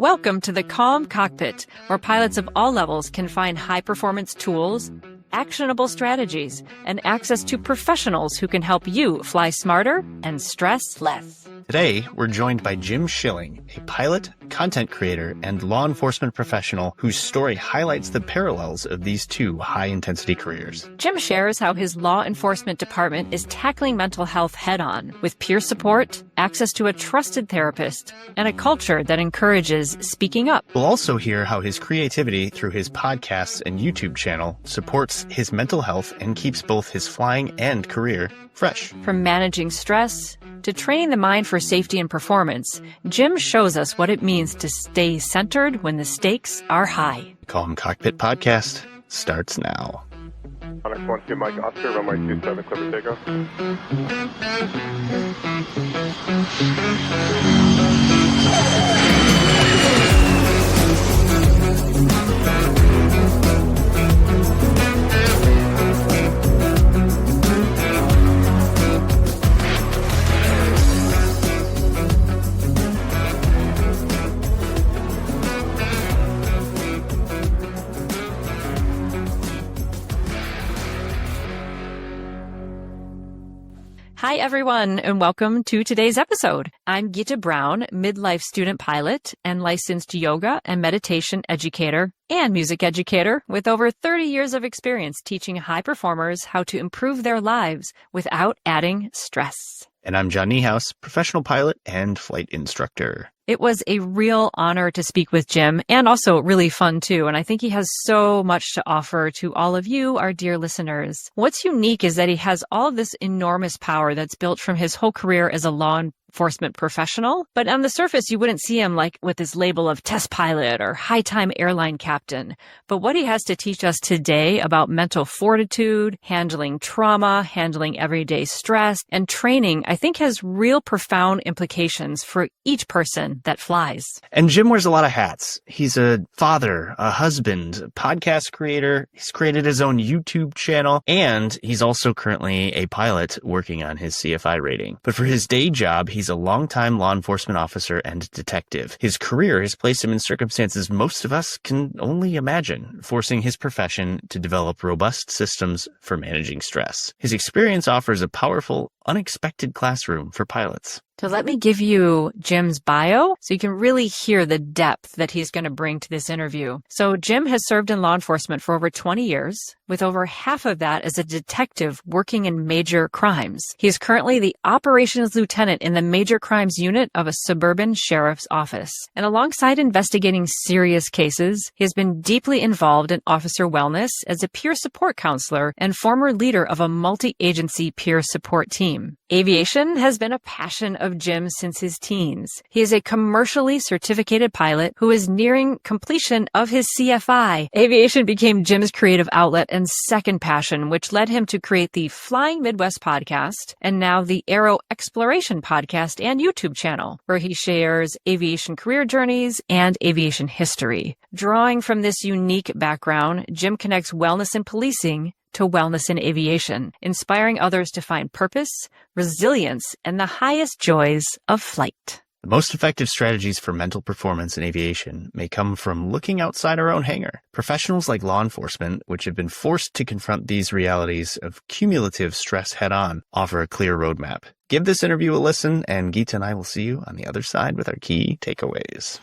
Welcome to the Calm Cockpit, where pilots of all levels can find high-performance tools, actionable strategies, and access to professionals who can help you fly smarter and stress less. Today, we're joined by Jim Schilling, a pilot, content creator, and law enforcement professional whose story highlights the parallels of these two high-intensity careers. Jim shares how his law enforcement department is tackling mental health head-on with peer support, access to a trusted therapist, and a culture that encourages speaking up. We'll also hear how his creativity through his podcasts and YouTube channel supports his mental health and keeps both his flying and career fresh. From managing stress to training the mind for safety and performance, Jim shows us what it means to stay centered when the stakes are high. The Calm Cockpit podcast starts now. Onyx 1-2 Mike Oscar, runway 27, clear for takeoff. Hi, everyone, and welcome to today's episode. I'm Gita Brown, midlife student pilot and licensed yoga and meditation educator and music educator with over 30 years of experience teaching high performers how to improve their lives without adding stress. And I'm John Niehaus, professional pilot and flight instructor. It was a real honor to speak with Jim, and also really fun too. And I think he has so much to offer to all of you, our dear listeners. What's unique is that he has all of this enormous power that's built from his whole career as a law enforcement professional. But on the surface, you wouldn't see him like with his label of test pilot or high-time airline captain. But what he has to teach us today about mental fortitude, handling trauma, handling everyday stress, and training, I think has real profound implications for each person that flies. And Jim wears a lot of hats. He's a father, a husband, a podcast creator. He's created his own YouTube channel, and he's also currently a pilot working on his CFI rating. But for his day job, he's a longtime law enforcement officer and detective. His career has placed him in circumstances most of us can only imagine, forcing his profession to develop robust systems for managing stress. His experience offers a powerful, unexpected classroom for pilots. So let me give you Jim's bio so you can really hear the depth that he's going to bring to this interview. So Jim has served in law enforcement for over 20 years, with over half of that as a detective working in major crimes. He's currently the operations lieutenant in the major crimes unit of a suburban sheriff's office. And alongside investigating serious cases, he has been deeply involved in officer wellness as a peer support counselor and former leader of a multi-agency peer support team. Aviation has been a passion of Jim since his teens. He is a commercially certificated pilot who is nearing completion of his CFI. Aviation became Jim's creative outlet and second passion, which led him to create the Flying Midwest podcast and now the Aero Exploration podcast and YouTube channel, where he shares aviation career journeys and aviation history. Drawing from this unique background, Jim connects wellness in policing to wellness in aviation, inspiring others to find purpose, resilience, and the highest joys of flight. The most effective strategies for mental performance in aviation may come from looking outside our own hangar. Professionals like law enforcement, which have been forced to confront these realities of cumulative stress head-on, offer a clear roadmap. Give this interview a listen, and Geeta and I will see you on the other side with our key takeaways.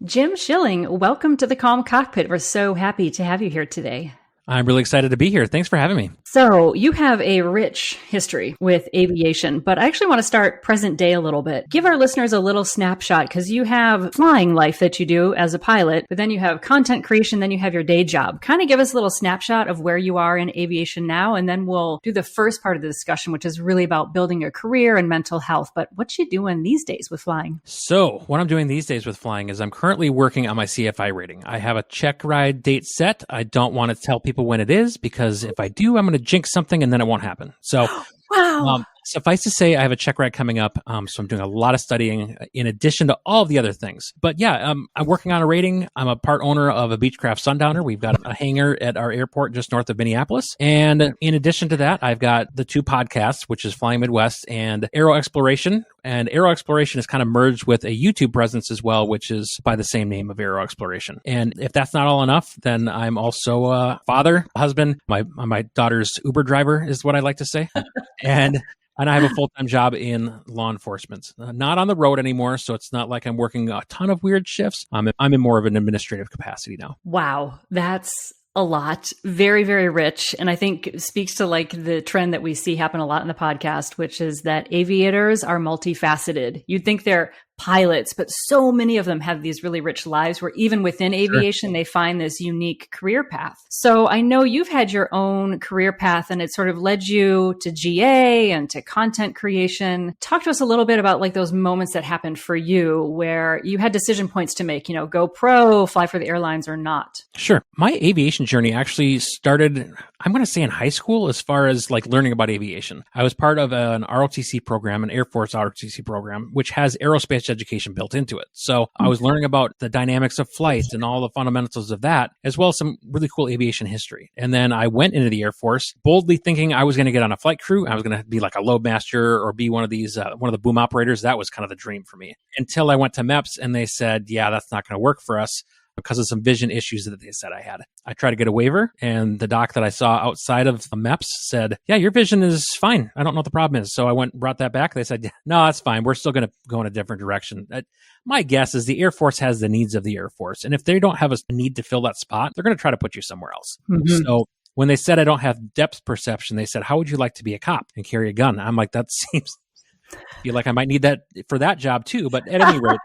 Jim Schilling, welcome to the Calm Cockpit. We're so happy to have you here today. I'm really excited to be here. Thanks for having me. So you have a rich history with aviation, but I actually want to start present day a little bit. Give our listeners a little snapshot because you have flying life that you do as a pilot, but then you have content creation, then you have your day job. Kind of give us a little snapshot of where you are in aviation now, and then we'll do the first part of the discussion, which is really about building your career and mental health. But what you doing these days with flying? So what I'm doing these days with flying is I'm currently working on my CFI rating. I have a checkride date set. I don't want to tell people when it is because if I do, I'm going to jinx something and then it won't happen. So wow. Suffice to say, I have a check ride coming up, so I'm doing a lot of studying in addition to all the other things. But yeah, I'm working on a rating. I'm a part owner of a Beechcraft Sundowner. We've got a hangar at our airport just north of Minneapolis. And in addition to that, I've got the 2 podcasts, which is Flying Midwest and Aero Exploration. And Aero Exploration is kind of merged with a YouTube presence as well, which is by the same name of Aero Exploration. And if that's not all enough, then I'm also a father, husband. My daughter's Uber driver is what I like to say. And I have a full-time job in law enforcement. Not on the road anymore, so it's not like I'm working a ton of weird shifts. I'm in more of an administrative capacity now. Wow, that's a lot. Very, very rich. And I think it speaks to like the trend that we see happen a lot in the podcast, which is that aviators are multifaceted. You'd think they're pilots, but so many of them have these really rich lives where even within aviation, they find this unique career path. So I know you've had your own career path and it sort of led you to GA and to content creation. Talk to us a little bit about like those moments that happened for you where you had decision points to make, go pro, fly for the airlines or not. Sure. My aviation journey actually started, I'm going to say in high school as far as like learning about aviation. I was part of an ROTC program, an Air Force ROTC program, which has aerospace education built into it. So I was learning about the dynamics of flight and all the fundamentals of that, as well as some really cool aviation history. And then I went into the Air Force boldly thinking I was going to get on a flight crew. I was going to be like a loadmaster or be one of these, one of the boom operators. That was kind of the dream for me until I went to MEPS and they said, yeah, that's not going to work for us because of some vision issues that they said I had. I tried to get a waiver and the doc that I saw outside of MEPS said, yeah, your vision is fine. I don't know what the problem is. So I went and brought that back. They said, no, that's fine. We're still going to go in a different direction. My guess is the Air Force has the needs of the Air Force. And if they don't have a need to fill that spot, they're going to try to put you somewhere else. Mm-hmm. So when they said I don't have depth perception, they said, how would you like to be a cop and carry a gun? I'm like, that seems... I feel like I might need that for that job too. But at any rate,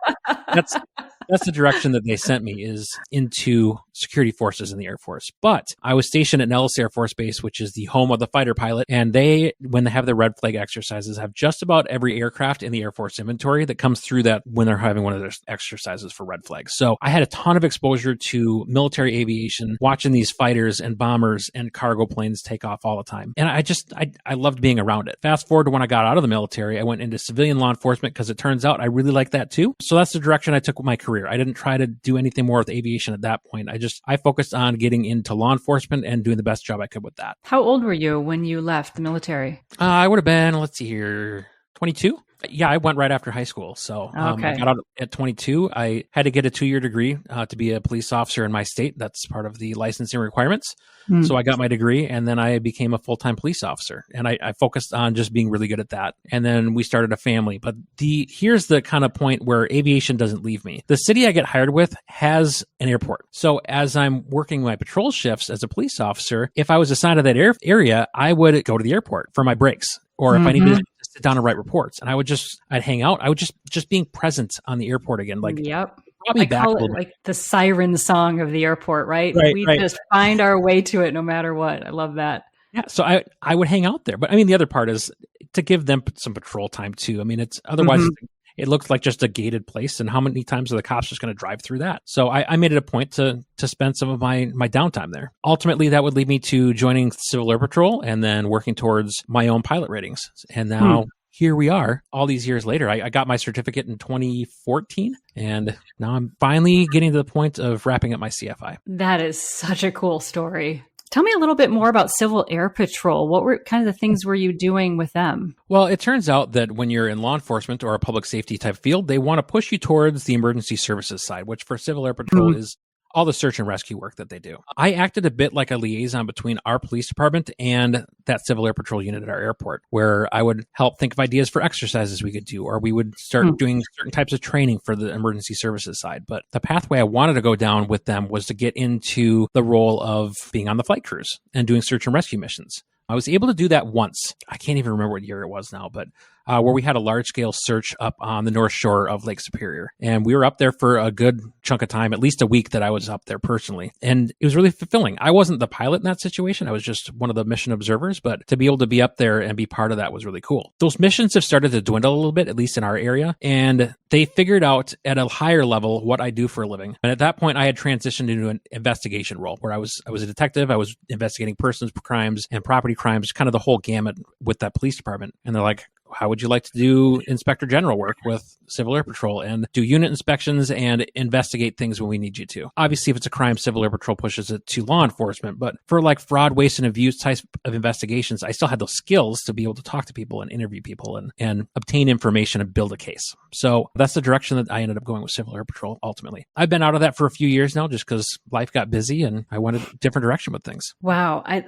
that's the direction that they sent me, is into security forces in the Air Force. But I was stationed at Nellis Air Force Base, which is the home of the fighter pilot. And they, when they have their red flag exercises, have just about every aircraft in the Air Force inventory that comes through that when they're having one of their exercises for red flags. So I had a ton of exposure to military aviation, watching these fighters and bombers and cargo planes take off all the time. And I loved being around it. Fast forward to when I got out of the military, I went into civilian law enforcement because it turns out I really like that too. So that's the direction I took with my career. I didn't try to do anything more with aviation at that point. I focused on getting into law enforcement and doing the best job I could with that. How old were you when you left the military? I would have been, let's see here, 22. Yeah, I went right after high school. So I got out at 22. I had to get a 2-year degree to be a police officer in my state. That's part of the licensing requirements. So I got my degree and then I became a full-time police officer. And I focused on just being really good at that. And then we started a family. But here's the kind of point where aviation doesn't leave me. The city I get hired with has an airport. So as I'm working my patrol shifts as a police officer, if I was assigned to that area, I would go to the airport for my breaks. Or if I needed to sit down and write reports, and I'd hang out. I would just being present on the airport again. Like, yep. I call it like the siren song of the airport, right? We just find our way to it no matter what. I love that. Yeah. So I would hang out there. But I mean, the other part is to give them some patrol time too. I mean, it's otherwise it looks like just a gated place. And how many times are the cops just going to drive through that? So I made it a point to spend some of my downtime there. Ultimately, that would lead me to joining Civil Air Patrol and then working towards my own pilot ratings. And now here we are all these years later. I got my certificate in 2014 and now I'm finally getting to the point of wrapping up my CFI. That is such a cool story. Tell me a little bit more about Civil Air Patrol. What were kind of the things were you doing with them? Well, it turns out that when you're in law enforcement or a public safety type field, they want to push you towards the emergency services side, which for Civil Air Patrol is all the search and rescue work that they do. I acted a bit like a liaison between our police department and that Civil Air Patrol unit at our airport, where I would help think of ideas for exercises we could do, or we would start doing certain types of training for the emergency services side. But the pathway I wanted to go down with them was to get into the role of being on the flight crews and doing search and rescue missions. I was able to do that once. I can't even remember what year it was now, but where we had a large scale search up on the North Shore of Lake Superior. And we were up there for a good chunk of time, at least a week that I was up there personally. And it was really fulfilling. I wasn't the pilot in that situation. I was just one of the mission observers, but to be able to be up there and be part of that was really cool. Those missions have started to dwindle a little bit, at least in our area. And they figured out at a higher level what I do for a living. And at that point, I had transitioned into an investigation role where I was a detective. I was investigating persons crimes and property crimes, kind of the whole gamut with that police department. And they're like, how would you like to do inspector general work with Civil Air Patrol and do unit inspections and investigate things when we need you to? Obviously, if it's a crime, Civil Air Patrol pushes it to law enforcement. But for like fraud, waste, and abuse types of investigations, I still had those skills to be able to talk to people and interview people and obtain information and build a case. So that's the direction that I ended up going with Civil Air Patrol ultimately. I've been out of that for a few years now just because life got busy and I went a different direction with things. Wow. I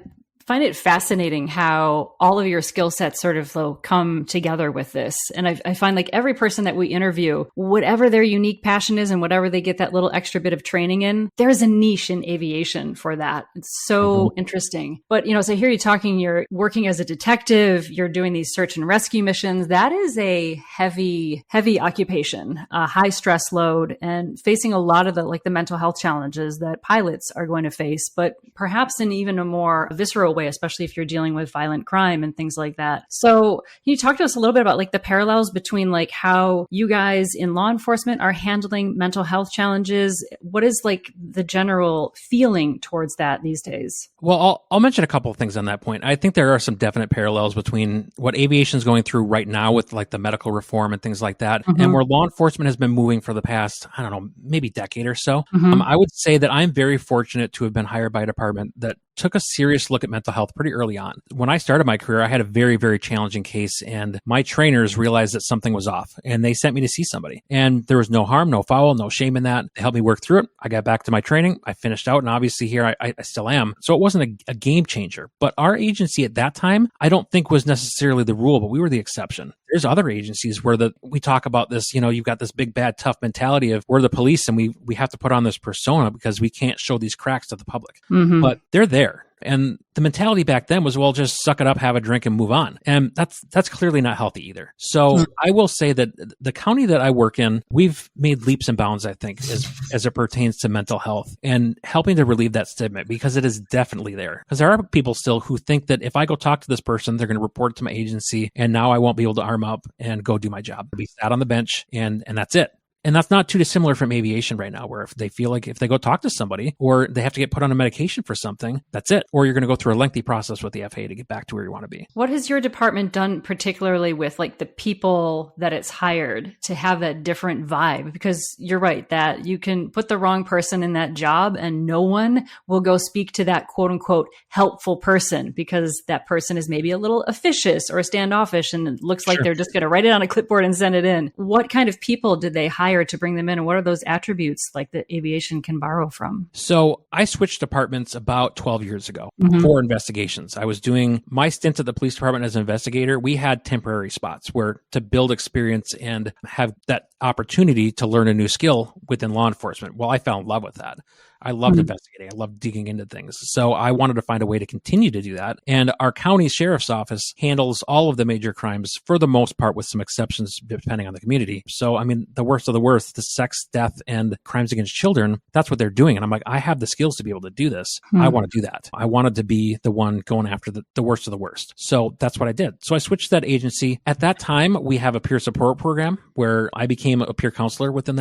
find it fascinating how all of your skill sets sort of come together with this. And I find like every person that we interview, whatever their unique passion is and whatever they get that little extra bit of training in, there's a niche in aviation for that. It's so interesting. But, so I hear you talking, you're working as a detective, you're doing these search and rescue missions. That is a heavy, heavy occupation, a high stress load, and facing a lot of the mental health challenges that pilots are going to face, but perhaps in even a more visceral way, especially if you're dealing with violent crime and things like that. So can you talk to us a little bit about the parallels between how you guys in law enforcement are handling mental health challenges? What is the general feeling towards that these days? Well, I'll mention a couple of things on that point. I think there are some definite parallels between what aviation is going through right now with the medical reform and things like that, and where law enforcement has been moving for the past, I don't know, maybe decade or so. I would say that I'm very fortunate to have been hired by a department that took a serious look at mental health pretty early on. When I started my career, I had a very, very challenging case, and my trainers realized that something was off, and they sent me to see somebody. And there was no harm, no foul, no shame in that. They helped me work through it. I got back to my training. I finished out, and obviously here I still am. So it wasn't a game changer. But our agency at that time, I don't think was necessarily the rule, but we were the exception. There's other agencies where we talk about this, you've got this big, bad, tough mentality of we're the police and we have to put on this persona because we can't show these cracks to the public. But they're there. And the mentality back then was, well, just suck it up, have a drink, and move on. And that's clearly not healthy either. So I will say that the county that I work in, we've made leaps and bounds, I think, as it pertains to mental health and helping to relieve that stigma, because it is definitely there. Because there are people still who think that if I go talk to this person, they're going to report to my agency, and now I won't be able to arm up and go do my job. I'll be sat on the bench, and that's it. And that's not too dissimilar from aviation right now, where if they feel like if they go talk to somebody or they have to get put on a medication for something, that's it. Or you're going to go through a lengthy process with the FAA to get back to where you want to be. What has your department done particularly with the people that it's hired to have that different vibe? Because you're right that you can put the wrong person in that job and no one will go speak to that quote unquote helpful person because that person is maybe a little officious or standoffish and it looks like they're just going to write it on a clipboard and send it in. What kind of people did they hire to bring them in, and what are those attributes that aviation can borrow from? So I switched departments about 12 years ago for investigations. I was doing my stint at the police department as an investigator. We had temporary spots where to build experience and have that opportunity to learn a new skill within law enforcement. Well, I fell in love with that. I loved investigating. I loved digging into things. So I wanted to find a way to continue to do that. And our county sheriff's office handles all of the major crimes for the most part, with some exceptions depending on the community. So, I mean, the worst of the worst, the sex, death, and crimes against children, that's what they're doing. And I'm like, I have the skills to be able to do this. I want to do that. I wanted to be the one going after the worst of the worst. So that's what I did. So I switched that agency. At that time, we have a peer support program where I became a peer counselor within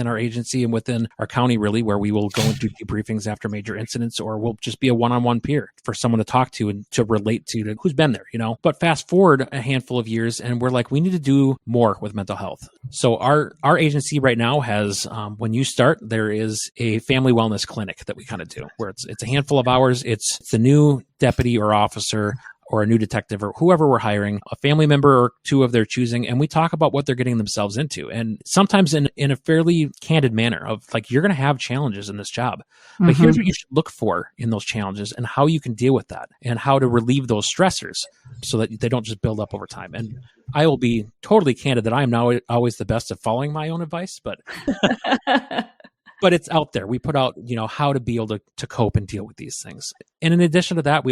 our agency and within our county, really, where we will go and do debriefings after major incidents, or we'll just be a one-on-one peer for someone to talk to and to relate to who's been there, But fast forward a handful of years and we're like, we need to do more with mental health. So our agency right now has, when you start, there is a family wellness clinic that we kind of do where it's a handful of hours. It's the new deputy or officer or a new detective or whoever we're hiring, a family member or two of their choosing, and we talk about what they're getting themselves into. And sometimes in a fairly candid manner of you're going to have challenges in this job, but here's what you should look for in those challenges and how you can deal with that and how to relieve those stressors so that they don't just build up over time. And I will be totally candid that I am now always the best at following my own advice, but but it's out there. We put out, how to be able to cope and deal with these things. And in addition to that,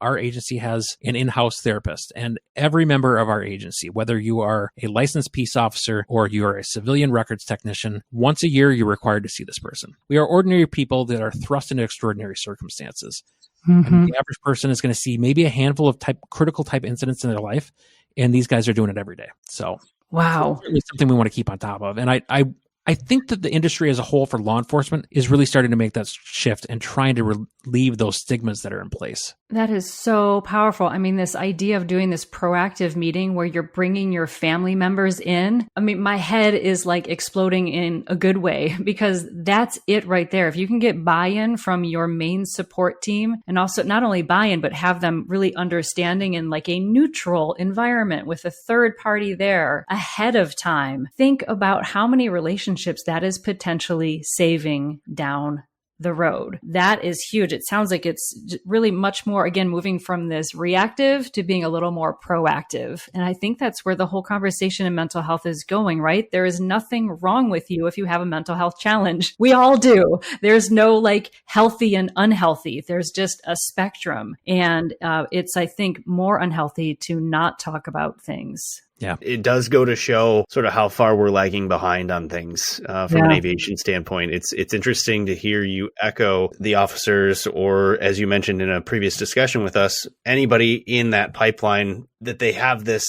our agency has an in-house therapist, and every member of our agency, whether you are a licensed peace officer or you are a civilian records technician, once a year, you're required to see this person. We are ordinary people that are thrust into extraordinary circumstances. And the average person is going to see maybe a handful of critical type incidents in their life, and these guys are doing it every day. So wow, it's certainly something we want to keep on top of. And I think that the industry as a whole for law enforcement is really starting to make that shift and trying to relieve those stigmas that are in place. That is so powerful. I mean, this idea of doing this proactive meeting where you're bringing your family members in. I mean, my head is like exploding in a good way, because that's it right there. If you can get buy-in from your main support team, and also not only buy-in, but have them really understanding in like a neutral environment with a third party there ahead of time, think about how many relationships that is potentially saving down the road. That is huge. It sounds like it's really much more, again, moving from this reactive to being a little more proactive. And I think that's where the whole conversation in mental health is going, right? There is nothing wrong with you if you have a mental health challenge. We all do. There's no like healthy and unhealthy. There's just a spectrum. And it's, I think, more unhealthy to not talk about things. Yeah, it does go to show sort of how far we're lagging behind on things from an aviation standpoint. It's interesting to hear you echo the officers, or as you mentioned in a previous discussion with us, anybody in that pipeline, that they have this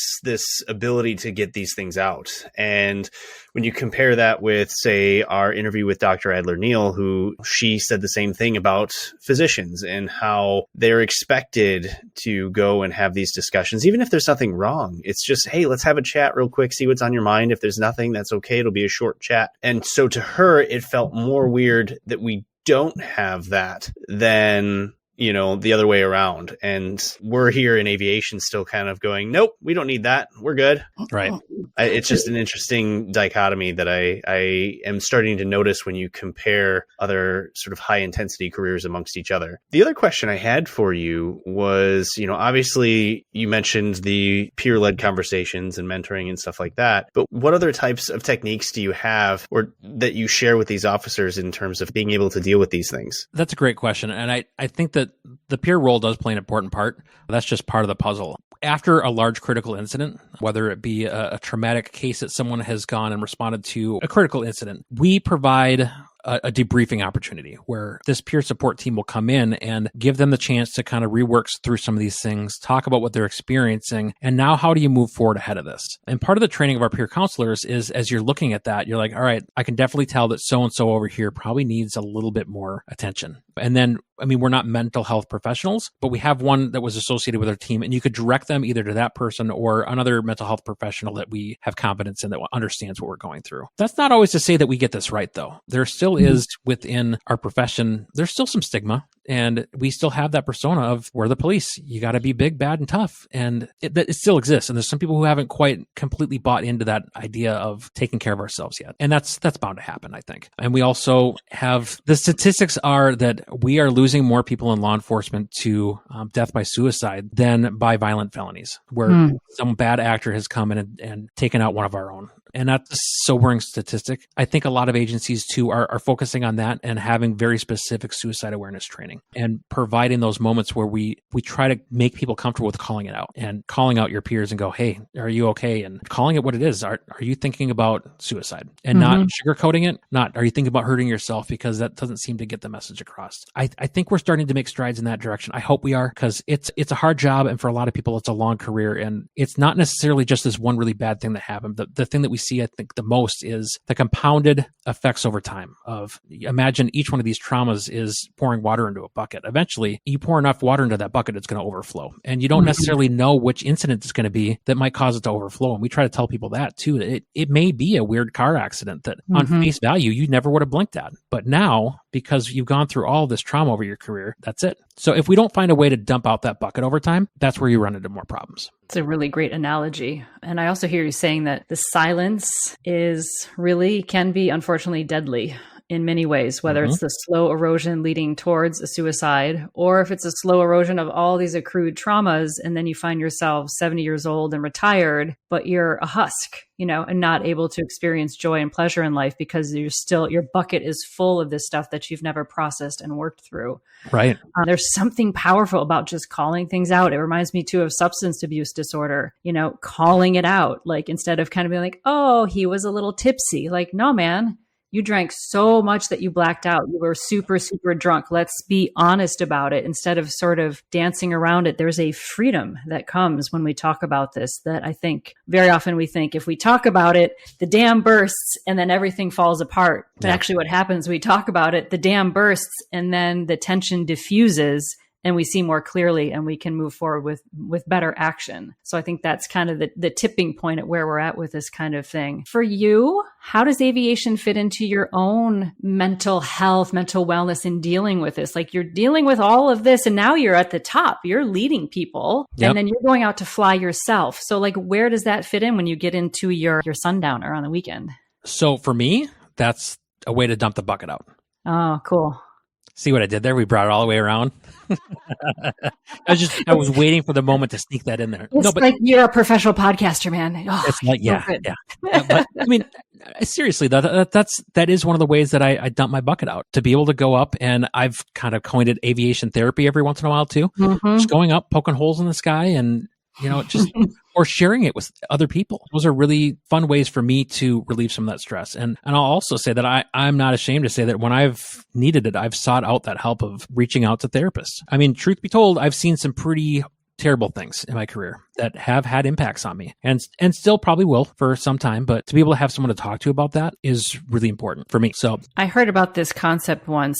ability to get these things out. And when you compare that with, say, our interview with Dr. Adler-Neal, who she said the same thing about physicians and how they're expected to go and have these discussions, even if there's nothing wrong. It's just, hey, let's have a chat real quick, see what's on your mind. If there's nothing, that's okay. It'll be a short chat. And so to her, it felt more weird that we don't have that than the other way around. And we're here in aviation still kind of going, nope, we don't need that. We're good. Right. It's just an interesting dichotomy that I am starting to notice when you compare other sort of high intensity careers amongst each other. The other question I had for you was, obviously you mentioned the peer-led conversations and mentoring and stuff like that, but what other types of techniques do you have or that you share with these officers in terms of being able to deal with these things? That's a great question. And I think that the peer role does play an important part. That's just part of the puzzle. After a large critical incident, whether it be a traumatic case that someone has gone and responded to a critical incident, we provide a debriefing opportunity where this peer support team will come in and give them the chance to kind of rework through some of these things, talk about what they're experiencing, and now how do you move forward ahead of this? And part of the training of our peer counselors is, as you're looking at that, you're like, all right, I can definitely tell that so-and-so over here probably needs a little bit more attention. And then, we're not mental health professionals, but we have one that was associated with our team, and you could direct them either to that person or another mental health professional that we have competence in that understands what we're going through. That's not always to say that we get this right, though. There still is within our profession, there's still some stigma, and we still have that persona of we're the police. You got to be big, bad, and tough. And it still exists. And there's some people who haven't quite completely bought into that idea of taking care of ourselves yet. And that's bound to happen, I think. And we also have, the statistics are that we are losing more people in law enforcement to death by suicide than by violent felonies, where some bad actor has come in and taken out one of our own. And that's a sobering statistic. I think a lot of agencies too are focusing on that and having very specific suicide awareness training and providing those moments where we try to make people comfortable with calling it out and calling out your peers and go, hey, are you okay? And calling it what it is. Are you thinking about suicide? And not sugarcoating it? Not, are you thinking about hurting yourself? Because that doesn't seem to get the message across. I think we're starting to make strides in that direction. I hope we are, because it's a hard job. And for a lot of people, it's a long career. And it's not necessarily just this one really bad thing that happened. The thing that we see, I think, the most is the compounded effects over time of, imagine each one of these traumas is pouring water into a bucket. Eventually, you pour enough water into that bucket, it's going to overflow. And you don't necessarily know which incident it's going to be that might cause it to overflow. And we try to tell people that too. It may be a weird car accident that on face value, you never would have blinked at. But now, because you've gone through all this trauma over your career, that's it. So if we don't find a way to dump out that bucket over time, that's where you run into more problems. It's a really great analogy. And I also hear you saying that the silence can be unfortunately deadly. in many ways, whether it's the slow erosion leading towards a suicide, or if it's a slow erosion of all these accrued traumas. And then you find yourself 70 years old and retired, but you're a husk, and not able to experience joy and pleasure in life because your bucket is full of this stuff that you've never processed and worked through. Right. There's something powerful about just calling things out. It reminds me too of substance abuse disorder, calling it out, like instead of kind of being like, oh, he was a little tipsy. Like, no, man, you drank so much that you blacked out. You were super, super drunk. Let's be honest about it instead of sort of dancing around it. There's a freedom that comes when we talk about this that I think very often we think if we talk about it, the dam bursts and then everything falls apart. But actually what happens, we talk about it, the dam bursts and then the tension diffuses and we see more clearly and we can move forward with better action. So I think that's kind of the tipping point at where we're at with this kind of thing. For you, how does aviation fit into your own mental health, mental wellness in dealing with this? Like you're dealing with all of this and now you're at the top, you're leading people and then you're going out to fly yourself. So like, where does that fit in when you get into your sundowner on the weekend? So for me, that's a way to dump the bucket out. Oh, cool. See what I did there? We brought it all the way around. I was waiting for the moment to sneak that in there. It's like you're a professional podcaster, man. Oh, it's like, yeah. But I mean, seriously, that is one of the ways that I dump my bucket out, to be able to go up, and I've kind of coined it aviation therapy every once in a while too. Just going up, poking holes in the sky, and just or sharing it with other people. Those are really fun ways for me to relieve some of that stress. And I'll also say that I'm not ashamed to say that when I've needed it, I've sought out that help of reaching out to therapists. I mean, truth be told, I've seen some pretty terrible things in my career that have had impacts on me and still probably will for some time. But to be able to have someone to talk to about that is really important for me. So I heard about this concept once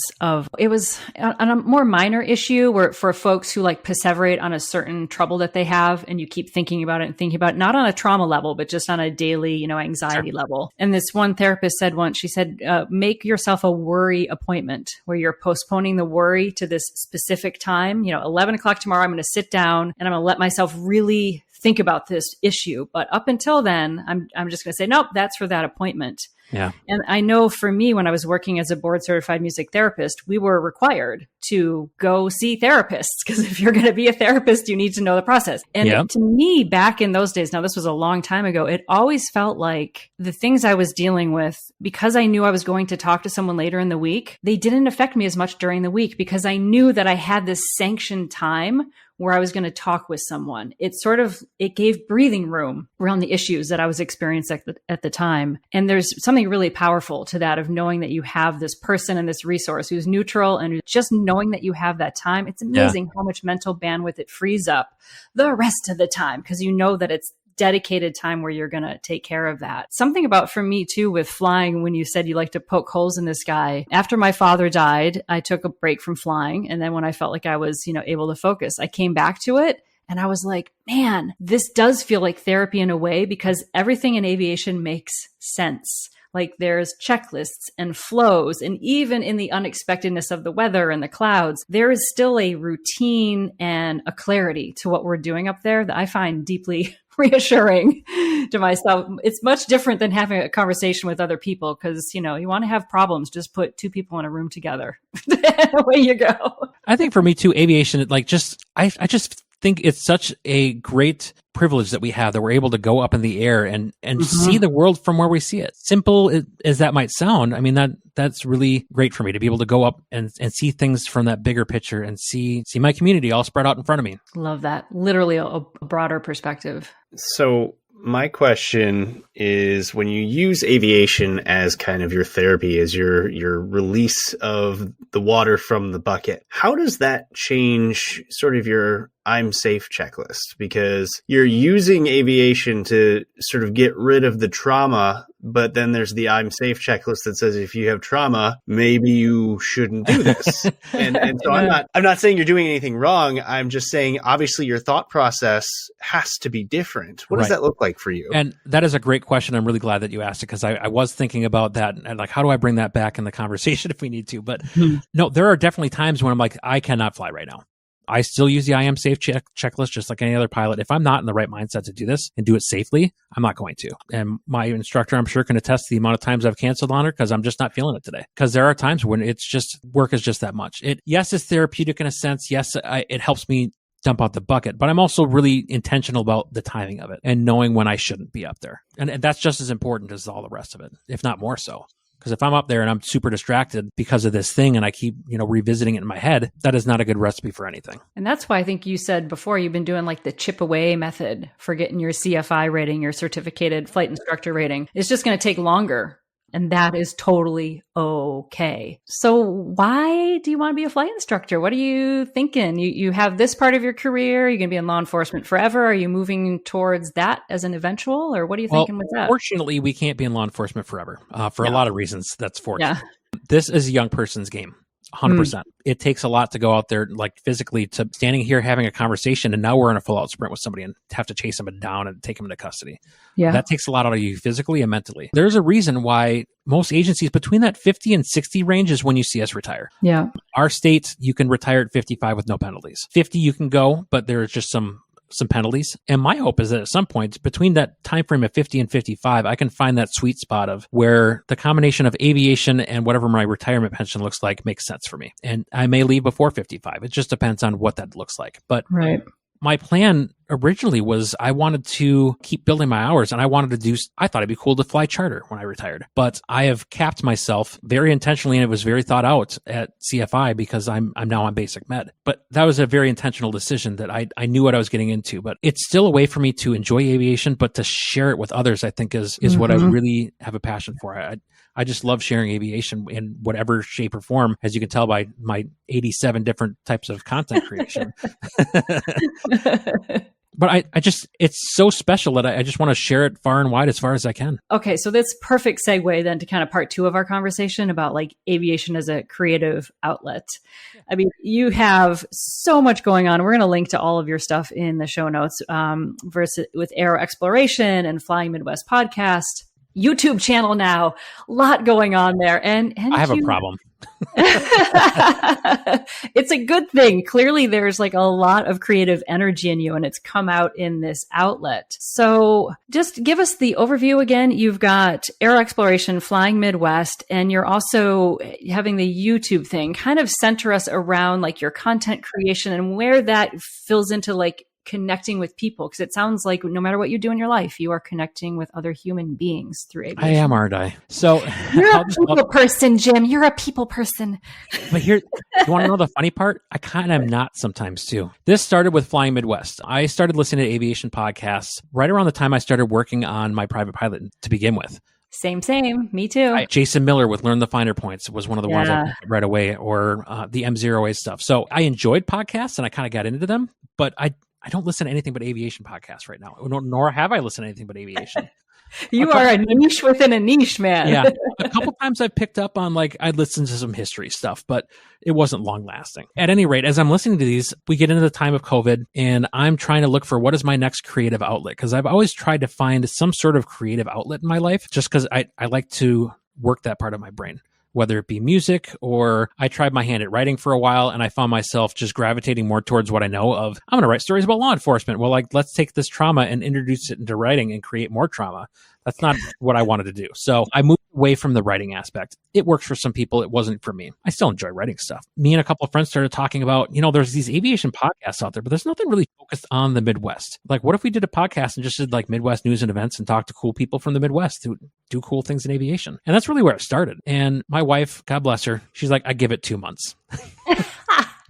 it was on a more minor issue where for folks who like perseverate on a certain trouble that they have and you keep thinking about it, not on a trauma level, but just on a daily, anxiety level. And this one therapist said once, she said, make yourself a worry appointment where you're postponing the worry to this specific time. 11 o'clock tomorrow, I'm going to sit down and I'm going to let myself really think about this issue. But up until then, I'm just going to say, nope, that's for that appointment. Yeah. And I know for me, when I was working as a board certified music therapist, we were required to go see therapists because if you're going to be a therapist, you need to know the process. And to me, back in those days, now this was a long time ago, it always felt like the things I was dealing with, because I knew I was going to talk to someone later in the week, they didn't affect me as much during the week because I knew that I had this sanctioned time where I was going to talk with someone. It gave breathing room around the issues that I was experiencing at the time. And there's something really powerful to that of knowing that you have this person and this resource who's neutral, and just knowing that you have that time. It's amazing how much mental bandwidth it frees up the rest of the time because you know that it's dedicated time where you're going to take care of that. Something about for me too with flying, when you said you like to poke holes in the sky. After my father died, I took a break from flying. And then when I felt like I was, able to focus, I came back to it. And I was like, man, this does feel like therapy in a way because everything in aviation makes sense. Like there's checklists and flows, and even in the unexpectedness of the weather and the clouds, there is still a routine and a clarity to what we're doing up there that I find deeply reassuring to myself. It's much different than having a conversation with other people because, you want to have problems, just put two people in a room together. Away you go. I think for me too, aviation, I just think it's such a great privilege that we have, that we're able to go up in the air and see the world from where we see it. Simple as that might sound, I mean, that's really great for me to be able to go up and see things from that bigger picture and see my community all spread out in front of me. Love that. Literally a broader perspective. So my question is, when you use aviation as kind of your therapy, as your release of the water from the bucket, how does that change sort of your I'm safe checklist? Because you're using aviation to sort of get rid of the trauma, but then there's the I'm safe checklist that says if you have trauma, maybe you shouldn't do this. and so I'm not saying you're doing anything wrong. I'm just saying obviously your thought process has to be different. What does that look like for you? And that is a great question. I'm really glad that you asked it because I was thinking about that and like, how do I bring that back in the conversation if we need to? But no, there are definitely times when I'm like, I cannot fly right now. I still use the I am safe checklist just like any other pilot. If I'm not in the right mindset to do this and do it safely, I'm not going to. And my instructor, I'm sure, can attest to the amount of times I've canceled on her because I'm just not feeling it today. Because there are times when it's just, work is just that much. Yes, it's therapeutic in a sense. Yes, it helps me dump out the bucket, but I'm also really intentional about the timing of it and knowing when I shouldn't be up there. And that's just as important as all the rest of it, if not more so. Because if I'm up there and I'm super distracted because of this thing and I keep, revisiting it in my head, that is not a good recipe for anything. And that's why I think you said before you've been doing like the chip away method for getting your CFI rating, your certificated flight instructor rating. It's just going to take longer. And that is totally okay. So why do you want to be a flight instructor? What are you thinking? You have this part of your career. You're going to be in law enforcement forever. Are you moving towards that as an eventual, or what are you thinking with that? Fortunately, we can't be in law enforcement forever for a lot of reasons. That's fortunate. Yeah. This is a young person's game. 100%. It takes a lot to go out there, like physically, to standing here having a conversation, and now we're in a full out sprint with somebody and have to chase them down and take them into custody. Yeah. That takes a lot out of you physically and mentally. There's a reason why most agencies between that 50 and 60 range is when you see us retire. Yeah. Our state, you can retire at 55 with no penalties. 50, you can go, but there's just some penalties. And my hope is that at some point between that time frame of 50 and 55, I can find that sweet spot of where the combination of aviation and whatever my retirement pension looks like makes sense for me. And I may leave before 55. It just depends on what that looks like. But my plan originally was I wanted to keep building my hours, and I thought it'd be cool to fly charter when I retired. But I have capped myself very intentionally, and it was very thought out at CFI because I'm now on basic med. But that was a very intentional decision that I knew what I was getting into. But it's still a way for me to enjoy aviation, but to share it with others, I think is what I really have a passion for. I just love sharing aviation in whatever shape or form, as you can tell by my 87 different types of content creation. But it's so special that I just want to share it far and wide as far as I can. Okay, so that's perfect segue then to kind of part two of our conversation about like aviation as a creative outlet. I mean, you have so much going on. We're going to link to all of your stuff in the show notes versus with Aero Exploration and Flying Midwest podcast. YouTube channel now, a lot going on there. And I have a problem. It's a good thing. Clearly there's like a lot of creative energy in you and it's come out in this outlet. So just give us the overview again. You've got Aero Exploration, Flying Midwest, and you're also having the YouTube thing. Kind of center us around like your content creation and where that fills into like connecting with people, because it sounds like no matter what you do in your life, you are connecting with other human beings through aviation. I am, aren't I? So you're a people person, Jim. You're a people person. But here, you want to know the funny part? I kind of am not sometimes too. This started with Flying Midwest. I started listening to aviation podcasts right around the time I started working on my private pilot to begin with. Same. Me too. Jason Miller with Learn the Finer Points was one of the ones I picked up right away, or the M0A stuff. So I enjoyed podcasts and I kind of got into them, but I don't listen to anything but aviation podcasts right now, nor have I listened to anything but aviation. You are a niche within a niche, man. Yeah. A couple times I've picked up on I'd listened to some history stuff, but it wasn't long lasting. At any rate, as I'm listening to these, we get into the time of COVID and I'm trying to look for what is my next creative outlet. Cause I've always tried to find some sort of creative outlet in my life just cause I like to work that part of my brain. Whether it be music, or I tried my hand at writing for a while and I found myself just gravitating more towards what I know of. I'm going to write stories about law enforcement. Well, let's take this trauma and introduce it into writing and create more trauma. That's not what I wanted to do. So I moved away from the writing aspect. It works for some people. It wasn't for me. I still enjoy writing stuff. Me and a couple of friends started talking about, there's these aviation podcasts out there, but there's nothing really focused on the Midwest. Like, what if we did a podcast and just did like Midwest news and events and talk to cool people from the Midwest who do cool things in aviation? And that's really where it started. And my wife, God bless her, she's like, I give it 2 months.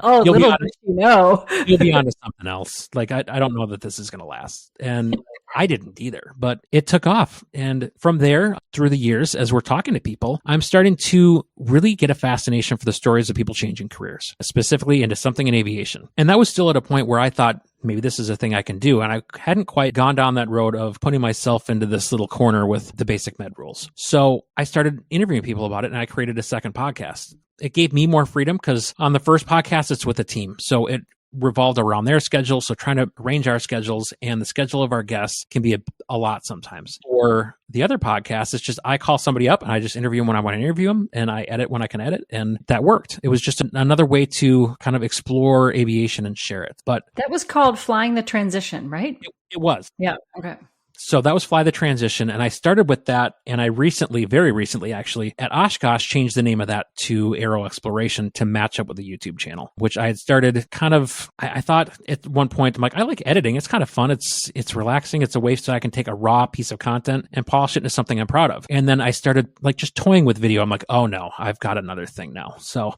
Oh, little did you know. You'll be on to something else. Like, I don't know that this is going to last. And I didn't either, but it took off. And from there, through the years, as we're talking to people, I'm starting to really get a fascination for the stories of people changing careers, specifically into something in aviation. And that was still at a point where I thought, maybe this is a thing I can do. And I hadn't quite gone down that road of putting myself into this little corner with the basic med rules. So I started interviewing people about it and I created a second podcast. It gave me more freedom because on the first podcast, it's with a team. So it revolved around their schedule. So trying to arrange our schedules and the schedule of our guests can be a lot sometimes. Or the other podcast is just I call somebody up and I just interview them when I want to interview them, and I edit when I can edit. And that worked. It was just another way to kind of explore aviation and share it. But that was called Flying the Transition, right? It was. Yeah. Okay. So that was Fly the Transition. And I started with that. And I very recently actually, at Oshkosh, changed the name of that to Aero Exploration to match up with the YouTube channel, which I had started kind of, I thought at one point, I'm like, I like editing. It's kind of fun. It's relaxing. It's a way so I can take a raw piece of content and polish it into something I'm proud of. And then I started like just toying with video. I'm like, oh no, I've got another thing now. So,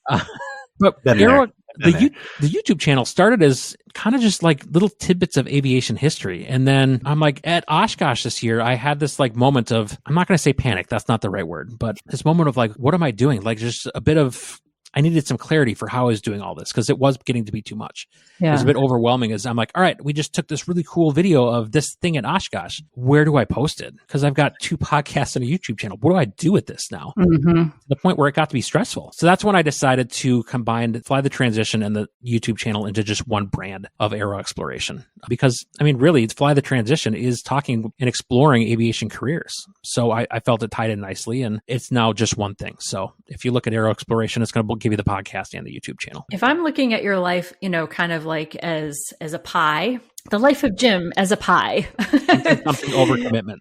but Aero, the YouTube channel started as kind of just like little tidbits of aviation history. And then I'm like, at Oshkosh this year, I had this like moment of, I'm not going to say panic. That's not the right word, but this moment of like, what am I doing? Like just a bit of, I needed some clarity for how I was doing all this because it was getting to be too much. Yeah. It was a bit overwhelming as I'm like, all right, we just took this really cool video of this thing at Oshkosh. Where do I post it? Because I've got 2 podcasts and a YouTube channel. What do I do with this now? To the point where it got to be stressful. So that's when I decided to combine Fly the Transition and the YouTube channel into just one brand of Aero Exploration. Because, I mean, really, Fly the Transition is talking and exploring aviation careers. So I felt it tied in nicely, and it's now just one thing. So if you look at Aero Exploration, it's going to give you the podcast and the YouTube channel. If I'm looking at your life, kind of like as a pie, the life of Jim as a pie. Something overcommitment.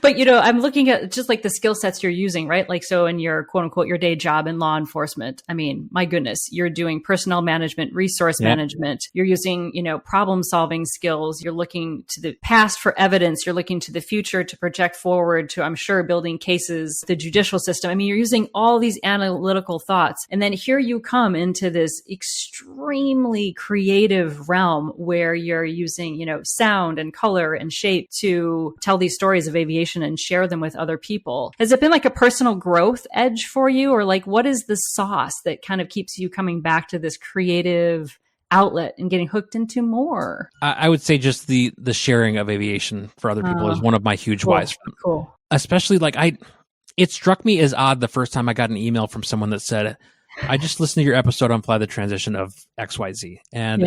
But, I'm looking at just like the skill sets you're using, right? Like, so in your quote unquote, your day job in law enforcement, I mean, my goodness, you're doing personnel management, resource management. You're using, problem solving skills. You're looking to the past for evidence. You're looking to the future to project forward to, I'm sure, building cases, the judicial system. I mean, you're using all these analytical thoughts. And then here you come into this extremely creative realm where you're using, sound and color and shape to tell these stories of aviation and share them with other people. Has it been like a personal growth edge for you? Or like, what is the sauce that kind of keeps you coming back to this creative outlet and getting hooked into more? I would say just the sharing of aviation for other people is one of my huge whys. Cool. Especially like it struck me as odd the first time I got an email from someone that said, I just listened to your episode on Fly the Transition of XYZ. And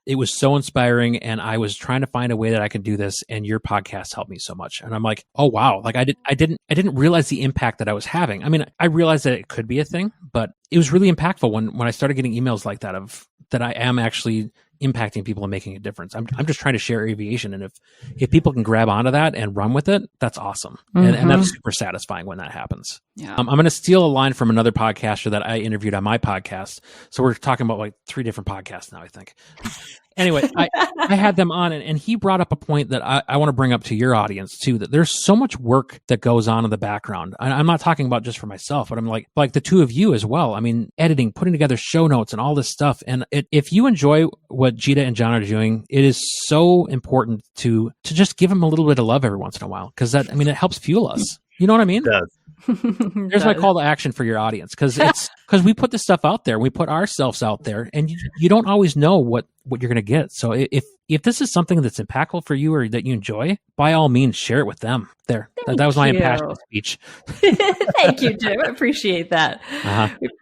it was so inspiring, and I was trying to find a way that I could do this, and your podcast helped me so much. And I'm like, oh wow, like I didn't realize the impact that I was having. I mean, I realized that it could be a thing, but it was really impactful when I started getting emails like that of that I am actually impacting people and making a difference. I'm just trying to share aviation, and if people can grab onto that and run with it, that's awesome. And that's super satisfying when that happens. Yeah. I'm going to steal a line from another podcaster that I interviewed on my podcast. So we're talking about like 3 different podcasts now, I think. Anyway, I had them on, and he brought up a point that I want to bring up to your audience too, that there's so much work that goes on in the background. I'm not talking about just for myself, but I'm like the 2 of you as well. I mean, editing, putting together show notes and all this stuff. And if you enjoy what Gita and John are doing, it is so important to just give them a little bit of love every once in a while. Cause it helps fuel us. You know what I mean? It does. There's my call to action for your audience, because we put this stuff out there, we put ourselves out there, and you don't always know what you're going to get. So if this is something that's impactful for you or that you enjoy, by all means, share it with them. That was my impassioned speech. Thank you, Jim. I appreciate that.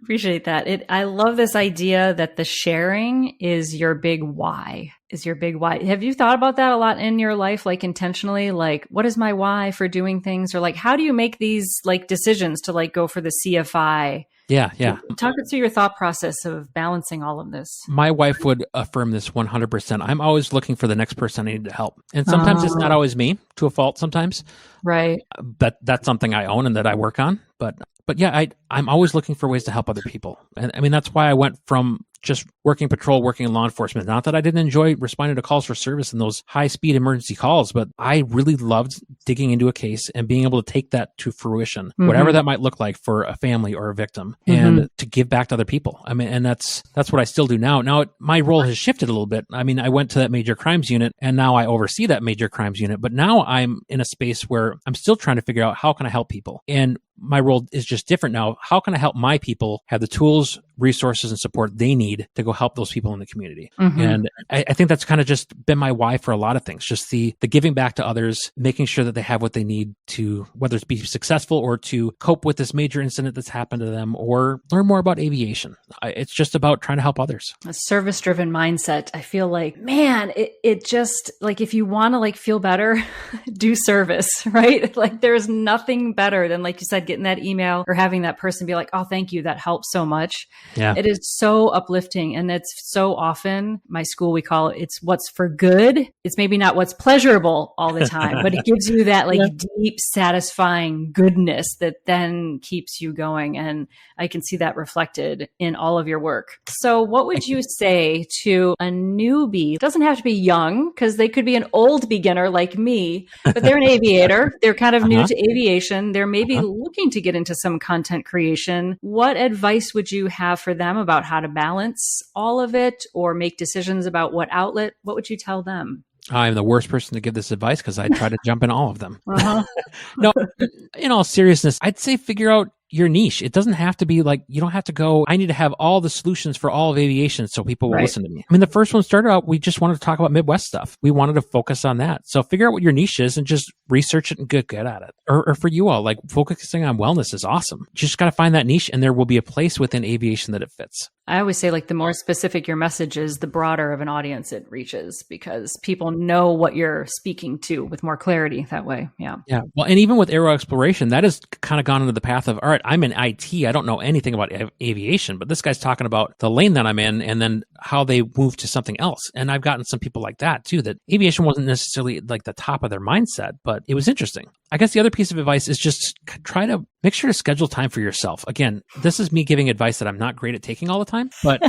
Appreciate that. I love this idea that the sharing is your big why. Have you thought about that a lot in your life, like intentionally? Like, what is my why for doing things? Or like, how do you make these like decisions to like go for the CFI? Yeah. Talk us through your thought process of balancing all of this. My wife would affirm this 100%. I'm always looking for the next person I need to help. And sometimes it's not always me, to a fault sometimes. Right. That's something I own and that I work on. But yeah, I'm always looking for ways to help other people. And I mean, that's why I went from just working patrol, working in law enforcement. Not that I didn't enjoy responding to calls for service and those high-speed emergency calls, but I really loved digging into a case and being able to take that to fruition, whatever that might look like for a family or a victim, and to give back to other people. I mean, and that's what I still do now. Now, my role has shifted a little bit. I mean, I went to that major crimes unit, and now I oversee that major crimes unit, but now I'm in a space where I'm still trying to figure out how can I help people. And my role is just different now. How can I help my people have the tools, resources, and support they need to go help those people in the community? Mm-hmm. And I think that's kind of just been my why for a lot of things, just the giving back to others, making sure that they have what they need to, whether it's be successful or to cope with this major incident that's happened to them or learn more about aviation. It's just about trying to help others. A service-driven mindset. I feel like, man, it just like, if you want to like feel better, do service, right? Like there's nothing better than, like you said, getting that email or having that person be like, oh, thank you. That helps so much. Yeah. It is so uplifting. And it's so often, my school, we call it, it's what's for good. It's maybe not what's pleasurable all the time, but it gives you that like deep, satisfying goodness that then keeps you going. And I can see that reflected in all of your work. So what would you say to a newbie? It doesn't have to be young, because they could be an old beginner like me, but they're an aviator. They're kind of new to aviation. They're maybe looking to get into some content creation. What advice would you have for them about how to balance all of it or make decisions about what outlet? What would you tell them? I'm the worst person to give this advice because I try to jump in all of them. No, in all seriousness, I'd say figure out your niche. It doesn't have to be like, you don't have to go, I need to have all the solutions for all of aviation so people will listen to me. I mean, the first one started out, we just wanted to talk about Midwest stuff. We wanted to focus on that. So figure out what your niche is and just research it and get good at it. Or for you all, like focusing on wellness is awesome. You just got to find that niche and there will be a place within aviation that it fits. I always say, like, the more specific your message is, the broader of an audience it reaches, because people know what you're speaking to with more clarity that way. Yeah. Yeah. Well, and even with aero exploration, that has kind of gone into the path of, all right, I'm in IT. I don't know anything about aviation, but this guy's talking about the lane that I'm in and then how they move to something else. And I've gotten some people like that too, that aviation wasn't necessarily like the top of their mindset, but it was interesting. I guess the other piece of advice is just try to make sure to schedule time for yourself. Again, this is me giving advice that I'm not great at taking all the time, but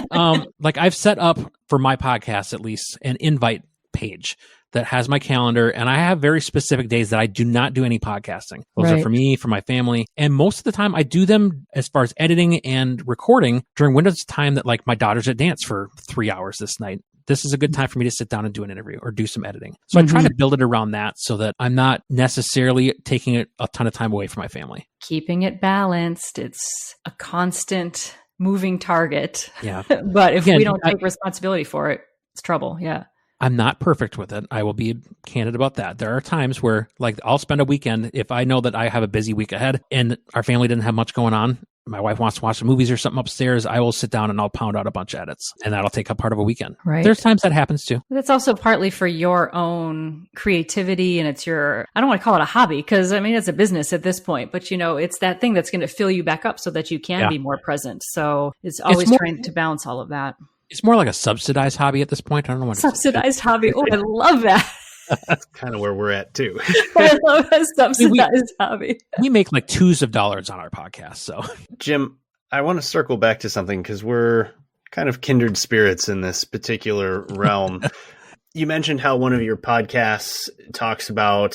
like I've set up for my podcast, at least, an invite page that has my calendar, and I have very specific days that I do not do any podcasting. Those are for me, for my family. And most of the time I do them as far as editing and recording during windows of time that, like, my daughter's at dance for 3 hours this night. This is a good time for me to sit down and do an interview or do some editing. So I try to build it around that so that I'm not necessarily taking a ton of time away from my family. Keeping it balanced. It's a constant moving target. Yeah. But if we don't take responsibility for it, it's trouble. Yeah. I'm not perfect with it. I will be candid about that. There are times where, like, I'll spend a weekend, if I know that I have a busy week ahead and our family didn't have much going on, my wife wants to watch some movies or something upstairs, I will sit down and I'll pound out a bunch of edits, and that'll take up part of a weekend. Right. There's times that happens too. That's also partly for your own creativity, and it's your, I don't want to call it a hobby, because I mean, it's a business at this point, but you know, it's that thing that's going to fill you back up so that you can be more present. So it's always trying to balance all of that. It's more like a subsidized hobby at this point. I don't know what subsidized hobby. Oh, I love that. That's kind of where we're at too. I love a subsidized hobby. We make like $2s of dollars on our podcast. So, Jim, I want to circle back to something because we're kind of kindred spirits in this particular realm. You mentioned how one of your podcasts talks about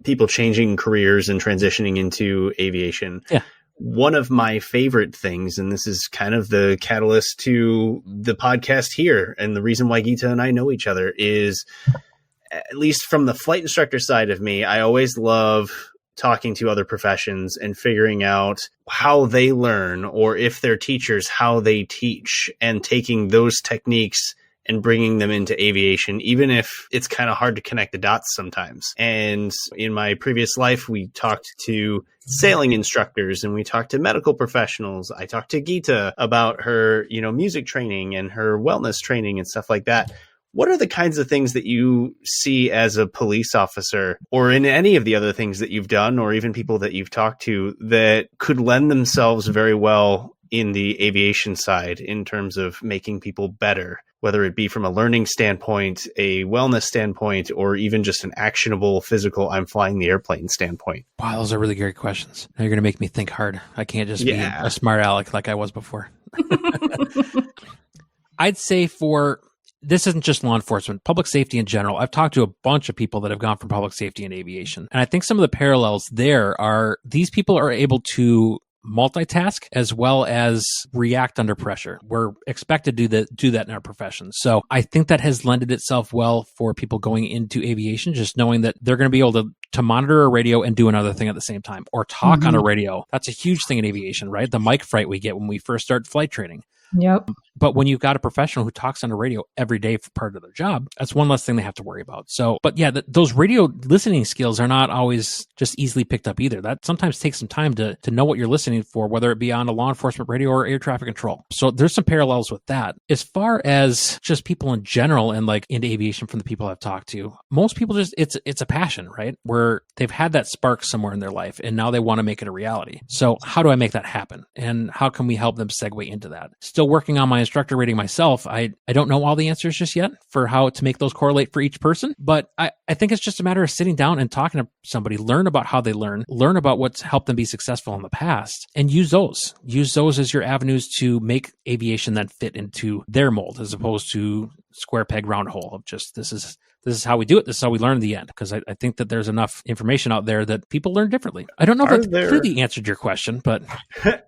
people changing careers and transitioning into aviation. Yeah. One of my favorite things, and this is kind of the catalyst to the podcast here, and the reason why Geeta and I know each other, is, at least from the flight instructor side of me, I always love talking to other professions and figuring out how they learn, or if they're teachers, how they teach, and taking those techniques and bringing them into aviation, even if it's kind of hard to connect the dots sometimes. And in my previous life, we talked to sailing instructors and we talked to medical professionals. I talked to Geeta about her, music training and her wellness training and stuff like that. What are the kinds of things that you see as a police officer, or in any of the other things that you've done, or even people that you've talked to, that could lend themselves very well in the aviation side in terms of making people better, whether it be from a learning standpoint, a wellness standpoint, or even just an actionable physical, I'm flying the airplane standpoint? Wow, those are really great questions. Now you're going to make me think hard. I can't just be a smart aleck like I was before. I'd say this isn't just law enforcement, public safety in general. I've talked to a bunch of people that have gone from public safety and aviation. And I think some of the parallels there are these people are able to multitask as well as react under pressure. We're expected to do that in our profession. So I think that has lended itself well for people going into aviation, just knowing that they're going to be able to monitor a radio and do another thing at the same time, or talk on a radio. That's a huge thing in aviation, right? The mic fright we get when we first start flight training. Yep. But when you've got a professional who talks on the radio every day for part of their job, that's one less thing they have to worry about. So, but yeah, those radio listening skills are not always just easily picked up either. That sometimes takes some time to know what you're listening for, whether it be on a law enforcement radio or air traffic control. So there's some parallels with that. As far as just people in general and like into aviation from the people I've talked to, most people just, it's a passion, right? Where they've had that spark somewhere in their life and now they want to make it a reality. So how do I make that happen? And how can we help them segue into that? Still working on my instructor rating myself. I don't know all the answers just yet for how to make those correlate for each person, but I think it's just a matter of sitting down and talking to somebody, learn about how they learn about what's helped them be successful in the past, and use those as your avenues to make aviation then fit into their mold, as opposed to square peg round hole of just this is how we do it. This is how we learn in the end. Because I think that there's enough information out there that people learn differently. I don't know if that completely answered your question, but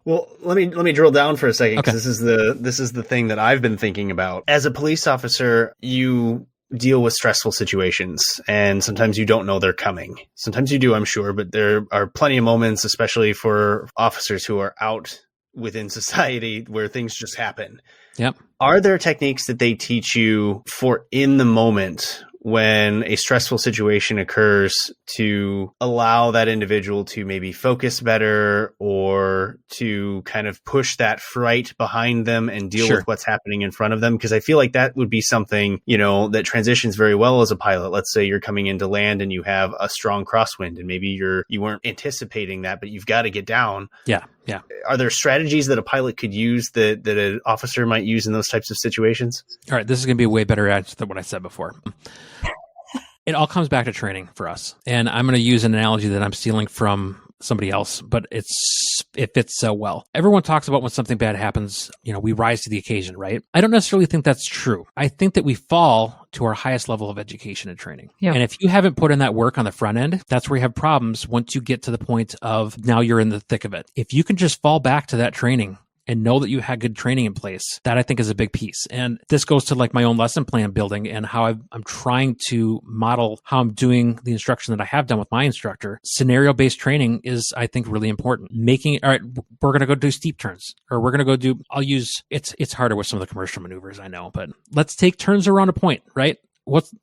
well, let me drill down for a second, because Okay. this is the thing that I've been thinking about. As a police officer, you deal with stressful situations, and sometimes you don't know they're coming. Sometimes you do, I'm sure, but there are plenty of moments, especially for officers who are out within society, where things just happen. Yep. Are there techniques that they teach you for in the moment when a stressful situation occurs to allow that individual to maybe focus better, or to kind of push that fright behind them and deal Sure. with what's happening in front of them? Because I feel like that would be something, that transitions very well as a pilot. Let's say you're coming into land and you have a strong crosswind, and maybe you weren't anticipating that, but you've got to get down. Yeah. Are there strategies that a pilot could use that an officer might use in those types of situations? All right. This is going to be a way better answer than what I said before. It all comes back to training for us. And I'm going to use an analogy that I'm stealing from somebody else, but it fits so well. Everyone talks about when something bad happens, we rise to the occasion, right? I don't necessarily think that's true. I think that we fall to our highest level of education and training. Yeah. And if you haven't put in that work on the front end, that's where you have problems once you get to the point of now you're in the thick of it. If you can just fall back to that training and know that you had good training in place, that I think is a big piece. And this goes to like my own lesson plan building and how I'm trying to model how I'm doing the instruction that I have done with my instructor. Scenario-based training is, I think, really important. All right, we're going to go do steep turns, or we're going to go it's harder with some of the commercial maneuvers, I know, but let's take turns around a point, right?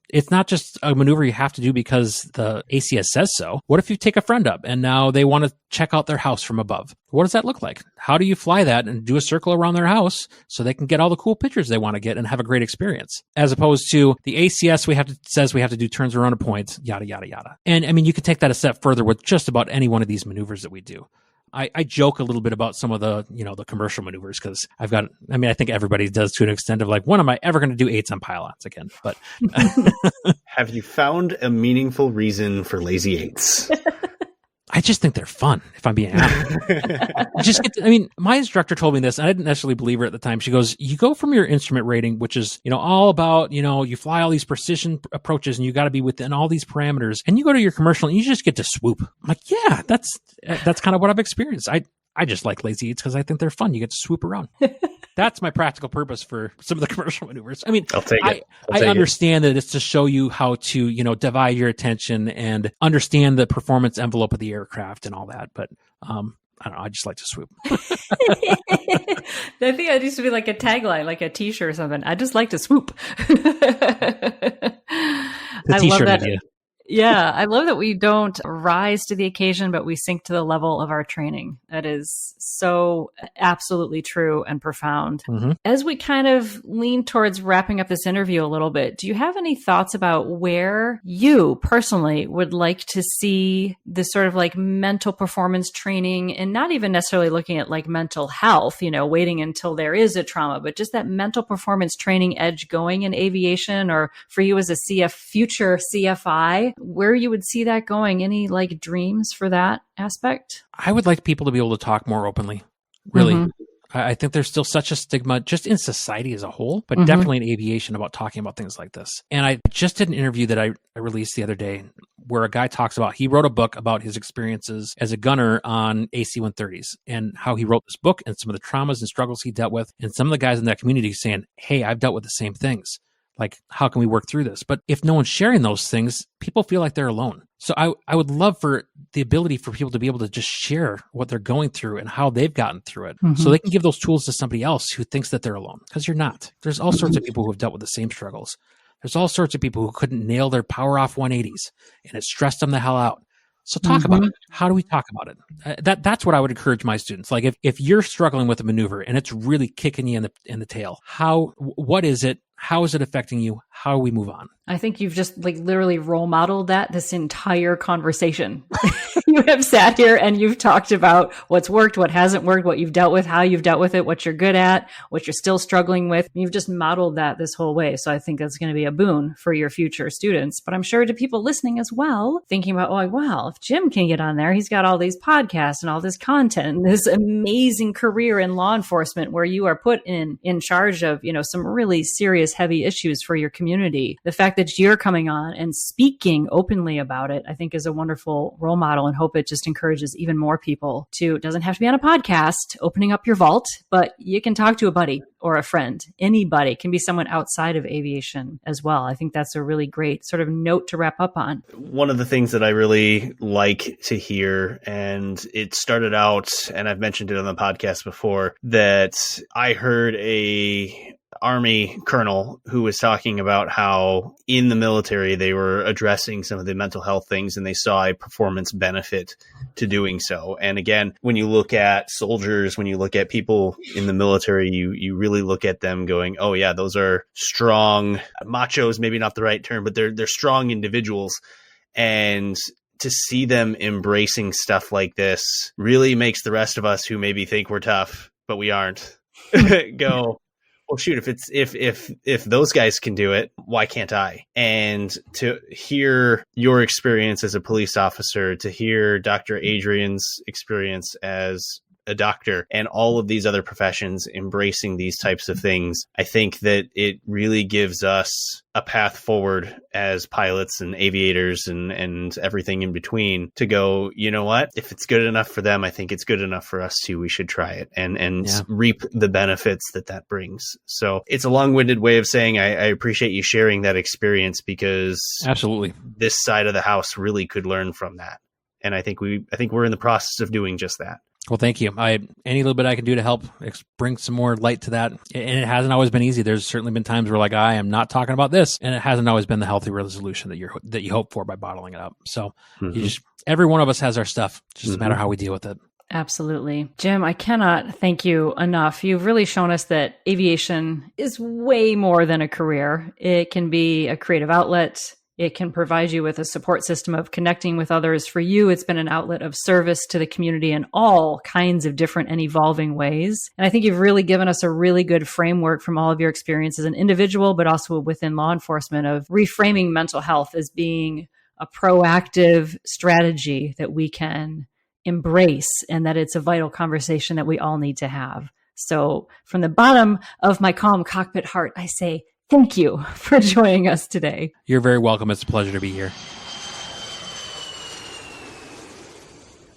It's not just a maneuver you have to do because the ACS says so. What if you take a friend up and now they want to check out their house from above? What does that look like? How do you fly that and do a circle around their house so they can get all the cool pictures they want to get and have a great experience? As opposed to the ACS says we have to do turns around a point, yada, yada, yada. And I mean, you can take that a step further with just about any one of these maneuvers that we do. I joke a little bit about some of the, the commercial maneuvers, because I think everybody does to an extent of like, when am I ever going to do 8s on pylons again? But have you found a meaningful reason for lazy 8s? I just think they're fun, if I'm being honest. My instructor told me this, and I didn't necessarily believe her at the time. She goes, you go from your instrument rating, which is, all about, you fly all these precision approaches and you got to be within all these parameters, and you go to your commercial and you just get to swoop. I'm like, yeah, that's kind of what I've experienced. I just like lazy 8s because I think they're fun. You get to swoop around. That's my practical purpose for some of the commercial maneuvers. I mean, I'll take it. I understand that it's to show you how to, divide your attention and understand the performance envelope of the aircraft and all that. But I don't know. I just like to swoop. I think it used to be like a tagline, like a T-shirt or something. I just like to swoop. The T-shirt idea. Yeah, I love that we don't rise to the occasion, but we sink to the level of our training. That is so absolutely true and profound. Mm-hmm. As we kind of lean towards wrapping up this interview a little bit, do you have any thoughts about where you personally would like to see this sort of like mental performance training, and not even necessarily looking at like mental health, waiting until there is a trauma, but just that mental performance training edge going in aviation, or for you as a future CFI? Where you would see that going? Any like dreams for that aspect? I would like people to be able to talk more openly. Really. Mm-hmm. I think there's still such a stigma just in society as a whole, but definitely in aviation about talking about things like this. And I just did an interview that I released the other day where a guy talks about, he wrote a book about his experiences as a gunner on AC-130s and how he wrote this book and some of the traumas and struggles he dealt with. And some of the guys in that community saying, hey, I've dealt with the same things. Like, how can we work through this? But if no one's sharing those things, people feel like they're alone. So I would love for the ability for people to be able to just share what they're going through and how they've gotten through it. So they can give those tools to somebody else who thinks that they're alone, because you're not. There's all sorts of people who have dealt with the same struggles. There's all sorts of people who couldn't nail their power off 180s and it stressed them the hell out. So talk about it. How do we talk about it? That's what I would encourage my students. Like if you're struggling with a maneuver and it's really kicking you in the tail, what is it? How is it affecting you? How do we move on? I think you've just like literally role modeled that this entire conversation. You have sat here and you've talked about what's worked, what hasn't worked, what you've dealt with, how you've dealt with it, what you're good at, what you're still struggling with. You've just modeled that this whole way. So I think that's going to be a boon for your future students. But I'm sure to people listening as well, thinking about, oh, wow, if Jim can get on there, he's got all these podcasts and all this content, and this amazing career in law enforcement where you are put in charge of, some really serious, heavy issues for your community. The fact that you're coming on and speaking openly about it, I think is a wonderful role model, and hope it just encourages even more people to, it doesn't have to be on a podcast, opening up your vault, but you can talk to a buddy or a friend. Anybody, can be someone outside of aviation as well. I think that's a really great sort of note to wrap up on. One of the things that I really like to hear, and it started out, and I've mentioned it on the podcast before, that I heard a Army colonel who was talking about how in the military they were addressing some of the mental health things and they saw a performance benefit to doing so. And again, when you look at soldiers, when you look at people in the military, you really look at them going, oh yeah, those are strong machos, maybe not the right term, but they're strong individuals. And to see them embracing stuff like this really makes the rest of us who maybe think we're tough, but we aren't, go, well, shoot, if those guys can do it, why can't I? And to hear your experience as a police officer, to hear Dr. Adrian's experience as a doctor, and all of these other professions embracing these types of things, I think that it really gives us a path forward as pilots and aviators and everything in between to go, you know what? If it's good enough for them, I think it's good enough for us too. We should try it and reap the benefits that brings. So it's a long-winded way of saying I appreciate you sharing that experience, because absolutely this side of the house really could learn from that. And I think we're in the process of doing just that. Well, thank you. Any little bit I can do to help bring some more light to that. And it hasn't always been easy. There's certainly been times where I am not talking about this, and it hasn't always been the healthy resolution that you hope for by bottling it up. So every one of us has our stuff. It's just a matter of how we deal with it. Absolutely. Jim, I cannot thank you enough. You've really shown us that aviation is way more than a career. It can be a creative outlet. It can provide you with a support system of connecting with others. For you, it's been an outlet of service to the community in all kinds of different and evolving ways. And I think you've really given us a really good framework from all of your experience as an individual, but also within law enforcement, of reframing mental health as being a proactive strategy that we can embrace, and that it's a vital conversation that we all need to have. So from the bottom of my calm cockpit heart, I say, thank you for joining us today. You're very welcome. It's a pleasure to be here.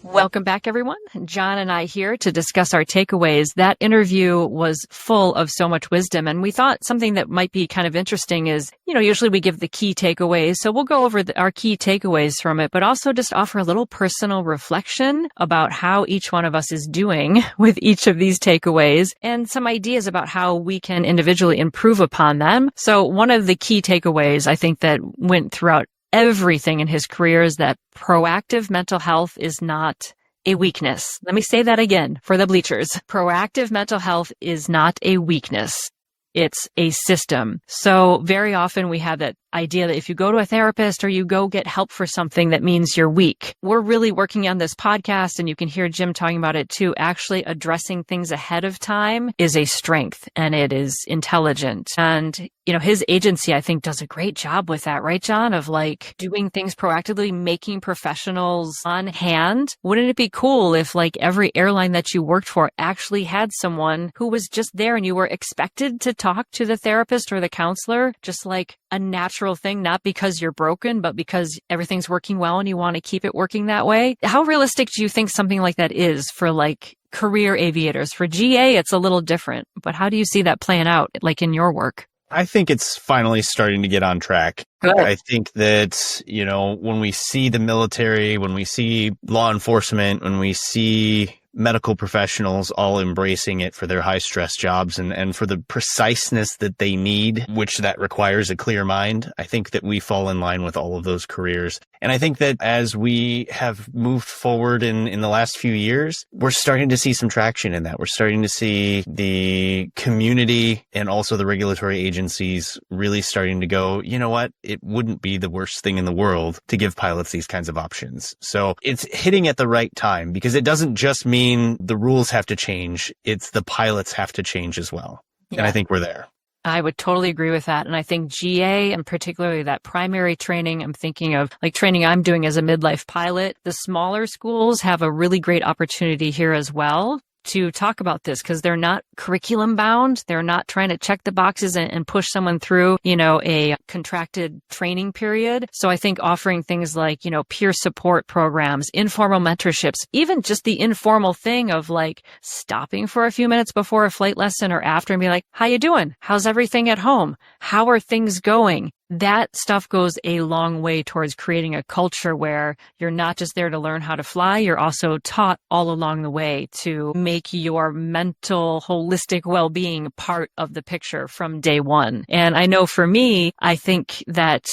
Welcome back, everyone. John and I here to discuss our takeaways. That interview was full of so much wisdom, and we thought something that might be kind of interesting is, usually we give the key takeaways, so we'll go over our key takeaways from it, but also just offer a little personal reflection about how each one of us is doing with each of these takeaways, and some ideas about how we can individually improve upon them. So one of the key takeaways I think that went throughout everything in his career is that proactive mental health is not a weakness. Let me say that again for the bleachers. Proactive mental health is not a weakness. It's a system. So very often we have that idea that if you go to a therapist or you go get help for something, that means you're weak. We're really working on this podcast, and you can hear Jim talking about it too. Actually addressing things ahead of time is a strength, and it is intelligent. And, his agency, I think, does a great job with that, right, John? Of doing things proactively, making professionals on hand. Wouldn't it be cool if every airline that you worked for actually had someone who was just there and you were expected to talk to the therapist or the counselor, just a natural thing, not because you're broken, but because everything's working well and you want to keep it working that way. How realistic do you think something like that is for like career aviators? For GA, it's a little different, but how do you see that playing out like in your work? I think it's finally starting to get on track. Good. I think that, when we see the military, when we see law enforcement, when we see medical professionals all embracing it for their high stress jobs and for the preciseness that they need, which that requires a clear mind, I think that we fall in line with all of those careers. And I think that as we have moved forward in the last few years, we're starting to see some traction in that. We're starting to see the community and also the regulatory agencies really starting to go, you know what? It wouldn't be the worst thing in the world to give pilots these kinds of options. So it's hitting at the right time because it doesn't just mean the rules have to change. It's the pilots have to change as well. Yeah. And I think we're there. I would totally agree with that. And I think GA and particularly that primary training, I'm thinking of like training I'm doing as a midlife pilot. The smaller schools have a really great opportunity here as well to talk about this because they're not curriculum bound. They're not trying to check the boxes and push someone through, a contracted training period. So I think offering things like, peer support programs, informal mentorships, even just the informal thing of like stopping for a few minutes before a flight lesson or after and be like, how you doing? How's everything at home? How are things going? That stuff goes a long way towards creating a culture where you're not just there to learn how to fly, you're also taught all along the way to make your mental, holistic well-being part of the picture from day one. And I know for me, I think that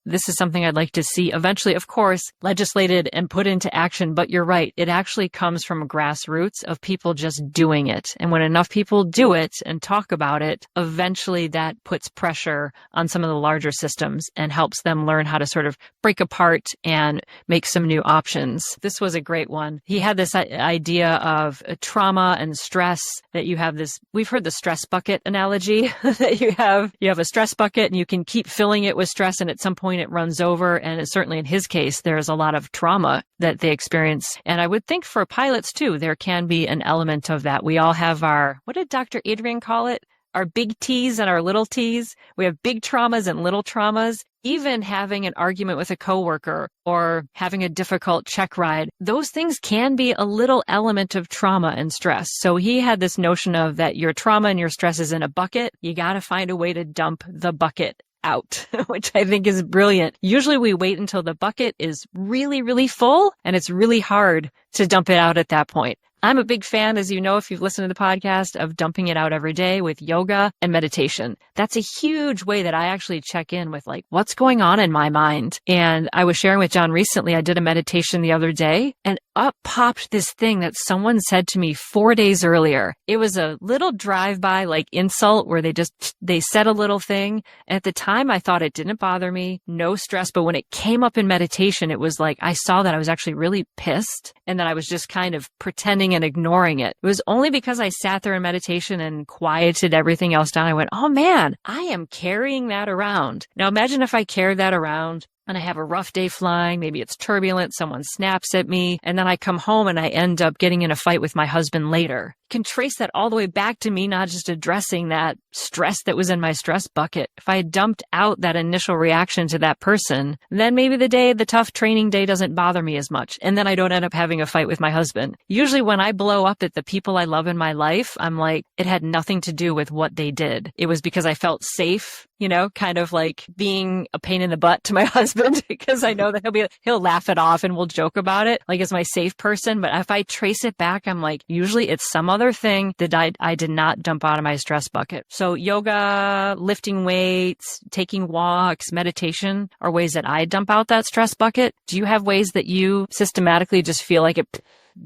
this is something I'd like to see eventually, of course, legislated and put into action. But you're right. It actually comes from grassroots of people just doing it. And when enough people do it and talk about it, eventually that puts pressure on some of the larger systems and helps them learn how to sort of break apart and make some new options. This was a great one. He had this idea of trauma and stress that you have this, we've heard the stress bucket analogy that you have a stress bucket and you can keep filling it with stress and at some point it runs over. And certainly in his case, there's a lot of trauma that they experience. And I would think for pilots too, there can be an element of that. We all have what did Dr. Adrian call it? Our big T's and our little T's. We have big traumas and little traumas. Even having an argument with a coworker or having a difficult check ride, those things can be a little element of trauma and stress. So he had this notion of that your trauma and your stress is in a bucket. You got to find a way to dump the bucket out, which I think is brilliant. Usually we wait until the bucket is really, really full and it's really hard to dump it out at that point. I'm a big fan, as you know, if you've listened to the podcast, of dumping it out every day with yoga and meditation. That's a huge way that I actually check in with like, what's going on in my mind? And I was sharing with John recently, I did a meditation the other day and up popped this thing that someone said to me 4 days earlier. It was a little drive-by like insult where they said a little thing. And at the time I thought it didn't bother me, no stress. But when it came up in meditation, it was like, I saw that I was actually really pissed and that I was just kind of pretending and ignoring it. It was only because I sat there in meditation and quieted everything else down. I went, oh man, I am carrying that around. Now imagine if I carried that around and I have a rough day flying, maybe it's turbulent, someone snaps at me, and then I come home and I end up getting in a fight with my husband later. Can trace that all the way back to me not just addressing that stress that was in my stress bucket. If I had dumped out that initial reaction to that person, then maybe the tough training day doesn't bother me as much. And then I don't end up having a fight with my husband. Usually when I blow up at the people I love in my life, I'm like, it had nothing to do with what they did. It was because I felt safe, kind of like being a pain in the butt to my husband because I know that he'll laugh it off and we'll joke about it. Like as my safe person. But if I trace it back, I'm like, usually it's some other thing that I did not dump out of my stress bucket. So yoga, lifting weights, taking walks, meditation are ways that I dump out that stress bucket. Do you have ways that you systematically just feel like it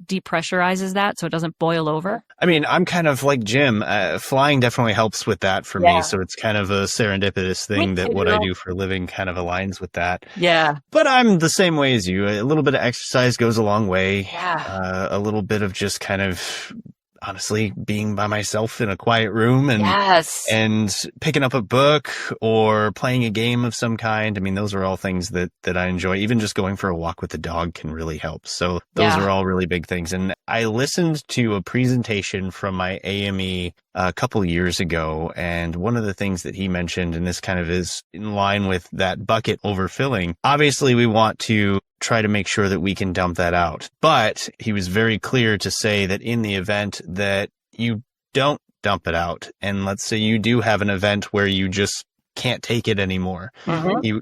depressurizes that so it doesn't boil over? I mean, I'm kind of like Jim. Flying definitely helps with that for me. So it's kind of a serendipitous thing that what I do for a living kind of aligns with that. Yeah. But I'm the same way as you. A little bit of exercise goes a long way. Yeah. A little bit of just kind of honestly being by myself in a quiet room and and picking up a book or playing a game of some kind. I mean, those are all things that I enjoy. Even just going for a walk with the dog can really help. So those are all really big things. And I listened to a presentation from my AME a couple years ago. And one of the things that he mentioned, and this kind of is in line with that bucket overfilling, obviously we want to try to make sure that we can dump that out. But he was very clear to say that in the event that you don't dump it out, and let's say you do have an event where you just can't take it anymore.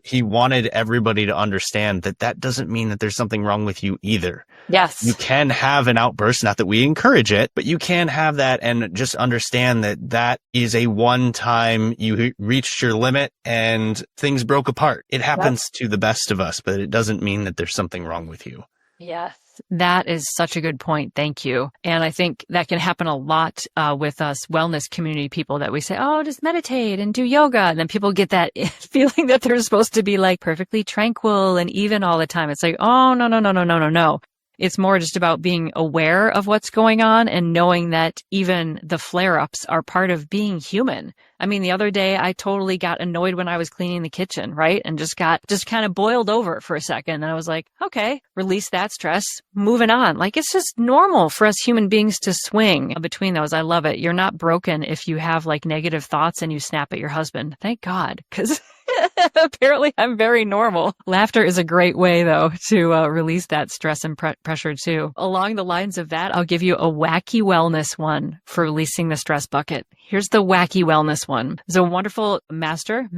He wanted everybody to understand that that doesn't mean that there's something wrong with you either. Yes. You can have an outburst, not that we encourage it, but you can have that and just understand that that is a one time you reached your limit and things broke apart. It happens to the best of us, but it doesn't mean that there's something wrong with you. Yes. That is such a good point. Thank you. And I think that can happen a lot with us wellness community people that we say, oh, just meditate and do yoga. And then people get that feeling that they're supposed to be like perfectly tranquil and even all the time. It's like, oh, no. It's more just about being aware of what's going on and knowing that even the flare-ups are part of being human. I mean, the other day I totally got annoyed when I was cleaning the kitchen, right? And just kind of boiled over for a second. And I was like, okay, release that stress, moving on. Like, it's just normal for us human beings to swing between those. I love it. You're not broken if you have like negative thoughts and you snap at your husband. Thank God, because apparently I'm very normal. Laughter is a great way, though, to release that stress and pressure, too. Along the lines of that, I'll give you a wacky wellness one for releasing the stress bucket. Here's the wacky wellness one. There's a wonderful Master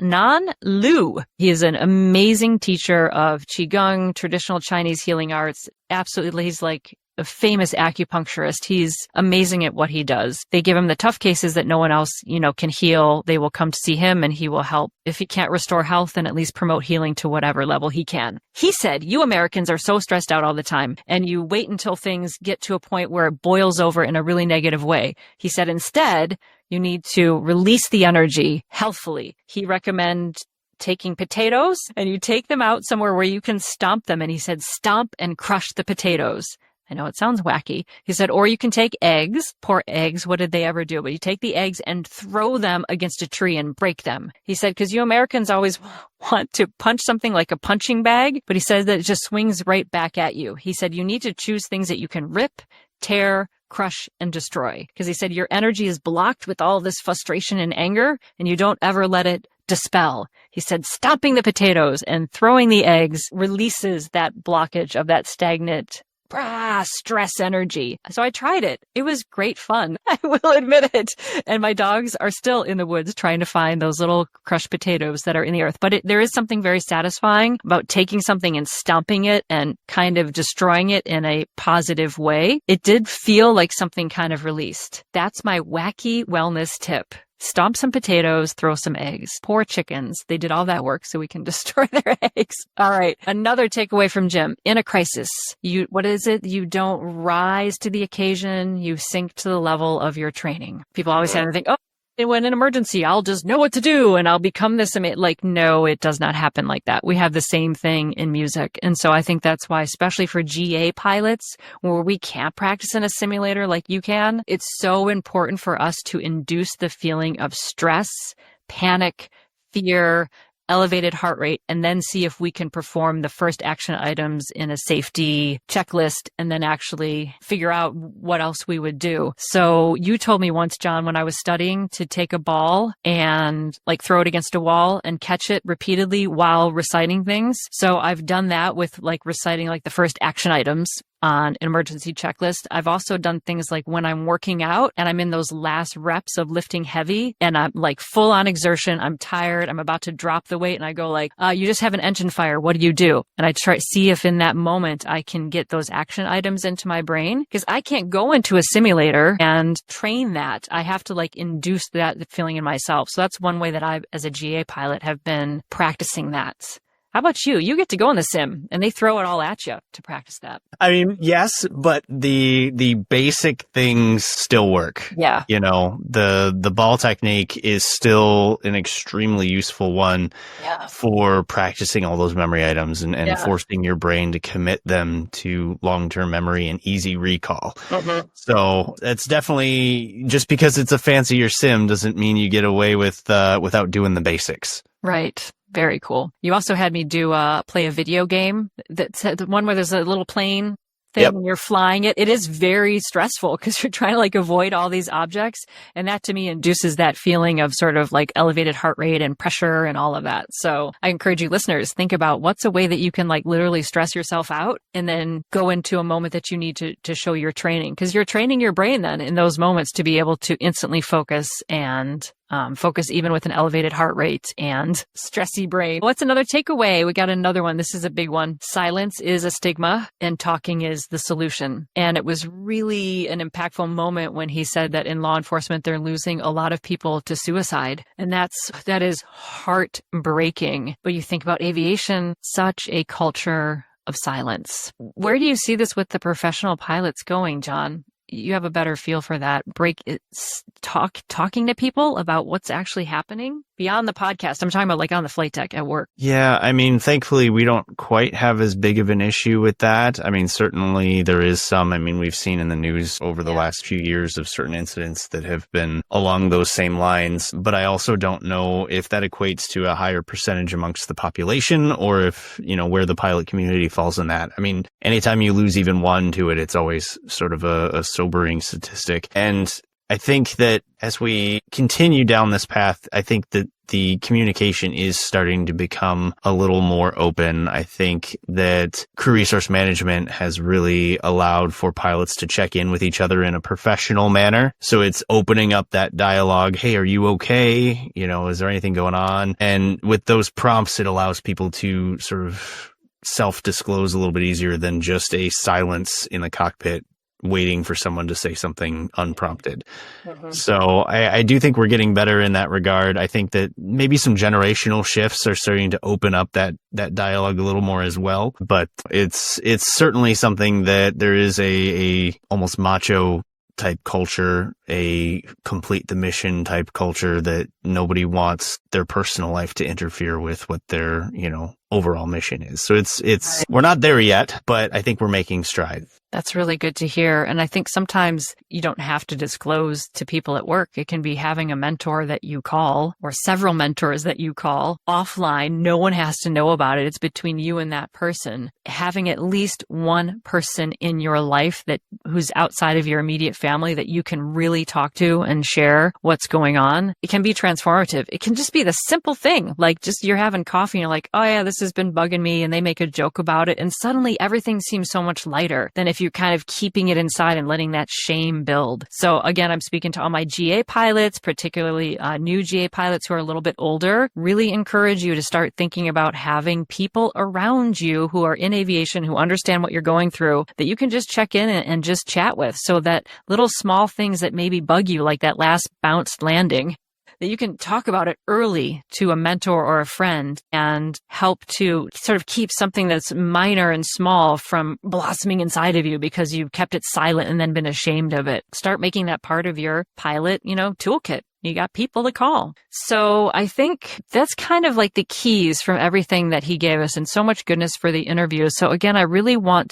Nan Lu. He is an amazing teacher of Qigong, traditional Chinese healing arts. Absolutely, he's like a famous acupuncturist. He's amazing at what he does. They give him the tough cases that no one else, can heal. They will come to see him and he will help. If he can't restore health, then at least promote healing to whatever level he can. He said, you Americans are so stressed out all the time and you wait until things get to a point where it boils over in a really negative way. He said, instead, you need to release the energy healthfully. He recommended taking potatoes and you take them out somewhere where you can stomp them. And he said, stomp and crush the potatoes. I know it sounds wacky. He said, or you can take eggs, poor eggs. What did they ever do? But you take the eggs and throw them against a tree and break them. He said, because you Americans always want to punch something like a punching bag, but he said that it just swings right back at you. He said, you need to choose things that you can rip, tear, crush, and destroy. Because he said, your energy is blocked with all this frustration and anger, and you don't ever let it dispel. He said, stomping the potatoes and throwing the eggs releases that blockage of that stagnant stress energy. So I tried it. It was great fun. I will admit it. And my dogs are still in the woods trying to find those little crushed potatoes that are in the earth. But there is something very satisfying about taking something and stomping it and kind of destroying it in a positive way. It did feel like something kind of released. That's my wacky wellness tip. Stomp some potatoes, throw some eggs. Poor chickens. They did all that work so we can destroy their eggs. All right. Another takeaway from Jim. In a crisis, what is it? You don't rise to the occasion. You sink to the level of your training. People always have to think, oh, when an emergency, I'll just know what to do and I'll become this. Like, no, it does not happen like that. We have the same thing in music. And so I think that's why, especially for GA pilots, where we can't practice in a simulator like you can, it's so important for us to induce the feeling of stress, panic, fear, elevated heart rate, and then see if we can perform the first action items in a safety checklist and then actually figure out what else we would do. So you told me once, John, when I was studying, to take a ball and like throw it against a wall and catch it repeatedly while reciting things. So I've done that with like reciting like the first action items on an emergency checklist. I've also done things like when I'm working out and I'm in those last reps of lifting heavy and I'm like full on exertion. I'm tired. I'm about to drop the weight and I go like, you just have an engine fire. What do? And I try to see if in that moment I can get those action items into my brain, because I can't go into a simulator and train that. I have to like induce that feeling in myself. So that's one way that I, as a GA pilot, have been practicing that. How about you? You get to go in the sim and they throw it all at you to practice that. I mean, yes, but the basic things still work. Yeah. The ball technique is still an extremely useful one for practicing all those memory items and forcing your brain to commit them to long-term memory and easy recall. Mm-hmm. So it's definitely, just because it's a fancier sim doesn't mean you get away with without doing the basics. Right. Very cool. You also had me play a video game. That's the one where there's a little plane thing Yep. and you're flying it, it is very stressful because you're trying to like avoid all these objects. And that to me induces that feeling of sort of like elevated heart rate and pressure and all of that. So I encourage you listeners, think about what's a way that you can like literally stress yourself out and then go into a moment that you need to show your training, because you're training your brain then in those moments to be able to instantly focus and focus even with an elevated heart rate and stressy brain. What's another takeaway? We got another one. This is a big one. Silence is a stigma and talking is the solution. And it was really an impactful moment when he said that in law enforcement, they're losing a lot of people to suicide. And that is heartbreaking. But you think about aviation, such a culture of silence. Where do you see this with the professional pilots going, John? You have a better feel for that. Talking to people about what's actually happening beyond the podcast. I'm talking about like on the flight deck at work. Yeah, I mean, thankfully, we don't quite have as big of an issue with that. I mean, certainly there is some. I mean, we've seen in the news over the last few years of certain incidents that have been along those same lines. But I also don't know if that equates to a higher percentage amongst the population or if, where the pilot community falls in that. I mean, anytime you lose even one to it, it's always sort of a sobering statistic. And I think that as we continue down this path, I think that the communication is starting to become a little more open. I think that crew resource management has really allowed for pilots to check in with each other in a professional manner. So it's opening up that dialogue. Hey, are you okay? Is there anything going on? And with those prompts, it allows people to sort of self-disclose a little bit easier than just a silence in the cockpit waiting for someone to say something unprompted. Mm-hmm. So I do think we're getting better in that regard. I think that maybe some generational shifts are starting to open up that dialogue a little more as well. But it's certainly something that there is a almost macho type culture, a complete the mission type culture that nobody wants their personal life to interfere with what their, overall mission is. So it's we're not there yet, but I think we're making strides. That's really good to hear. And I think sometimes you don't have to disclose to people at work. It can be having a mentor that you call or several mentors that you call offline. No one has to know about it. It's between you and that person. Having at least one person in your life who's outside of your immediate family that you can really talk to and share what's going on. It can be transformative. It can just be the simple thing. Like just you're having coffee and you're like, oh yeah, this has been bugging me. And they make a joke about it. And suddenly everything seems so much lighter than if you're kind of keeping it inside and letting that shame build. So again, I'm speaking to all my GA pilots, particularly new GA pilots who are a little bit older. Really encourage you to start thinking about having people around you who are in aviation, who understand what you're going through, that you can just check in and just chat with, so that little small things that maybe bug you, like that last bounced landing, that you can talk about it early to a mentor or a friend and help to sort of keep something that's minor and small from blossoming inside of you because you've kept it silent and then been ashamed of it. Start making that part of your pilot, toolkit. You got people to call. So I think that's kind of like the keys from everything that he gave us, and so much goodness for the interview. So again, I really want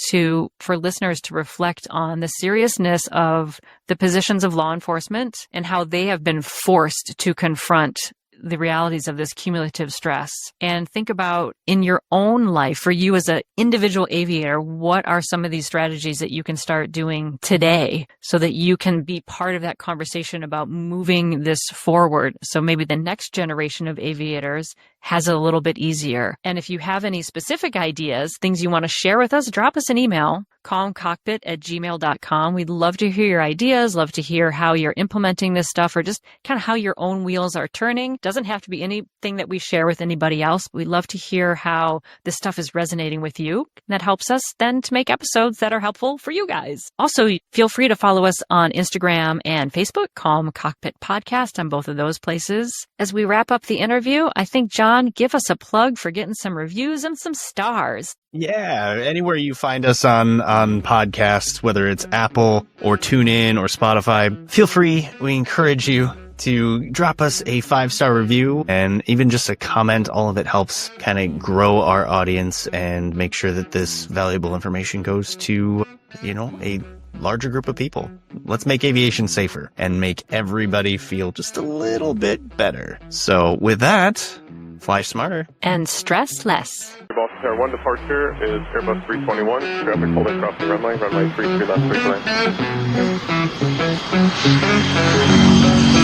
for listeners to reflect on the seriousness of the positions of law enforcement and how they have been forced to confront the realities of this cumulative stress, and think about in your own life, for you as an individual aviator, what are some of these strategies that you can start doing today so that you can be part of that conversation about moving this forward. So maybe the next generation of aviators has it a little bit easier. And if you have any specific ideas, things you want to share with us, drop us an email, calmcockpit@gmail.com. We'd love to hear your ideas, love to hear how you're implementing this stuff, or just kind of how your own wheels are turning. Doesn't have to be anything that we share with anybody else. We'd love to hear how this stuff is resonating with you. That helps us then to make episodes that are helpful for you guys. Also, feel free to follow us on Instagram and Facebook, Calm Cockpit Podcast, on both of those places. As we wrap up the interview, I think, John, give us a plug for getting some reviews and some stars. Yeah, anywhere you find us on podcasts, whether it's Apple or TuneIn or Spotify, feel free. We encourage you to drop us a 5-star review and even just a comment. All of it helps kind of grow our audience and make sure that this valuable information goes to, a larger group of people. Let's make aviation safer and make everybody feel just a little bit better. So with that, fly smarter and stress less. Boss Our one departure is Airbus 321, traffic holding crossing runway 33 left, 3 left.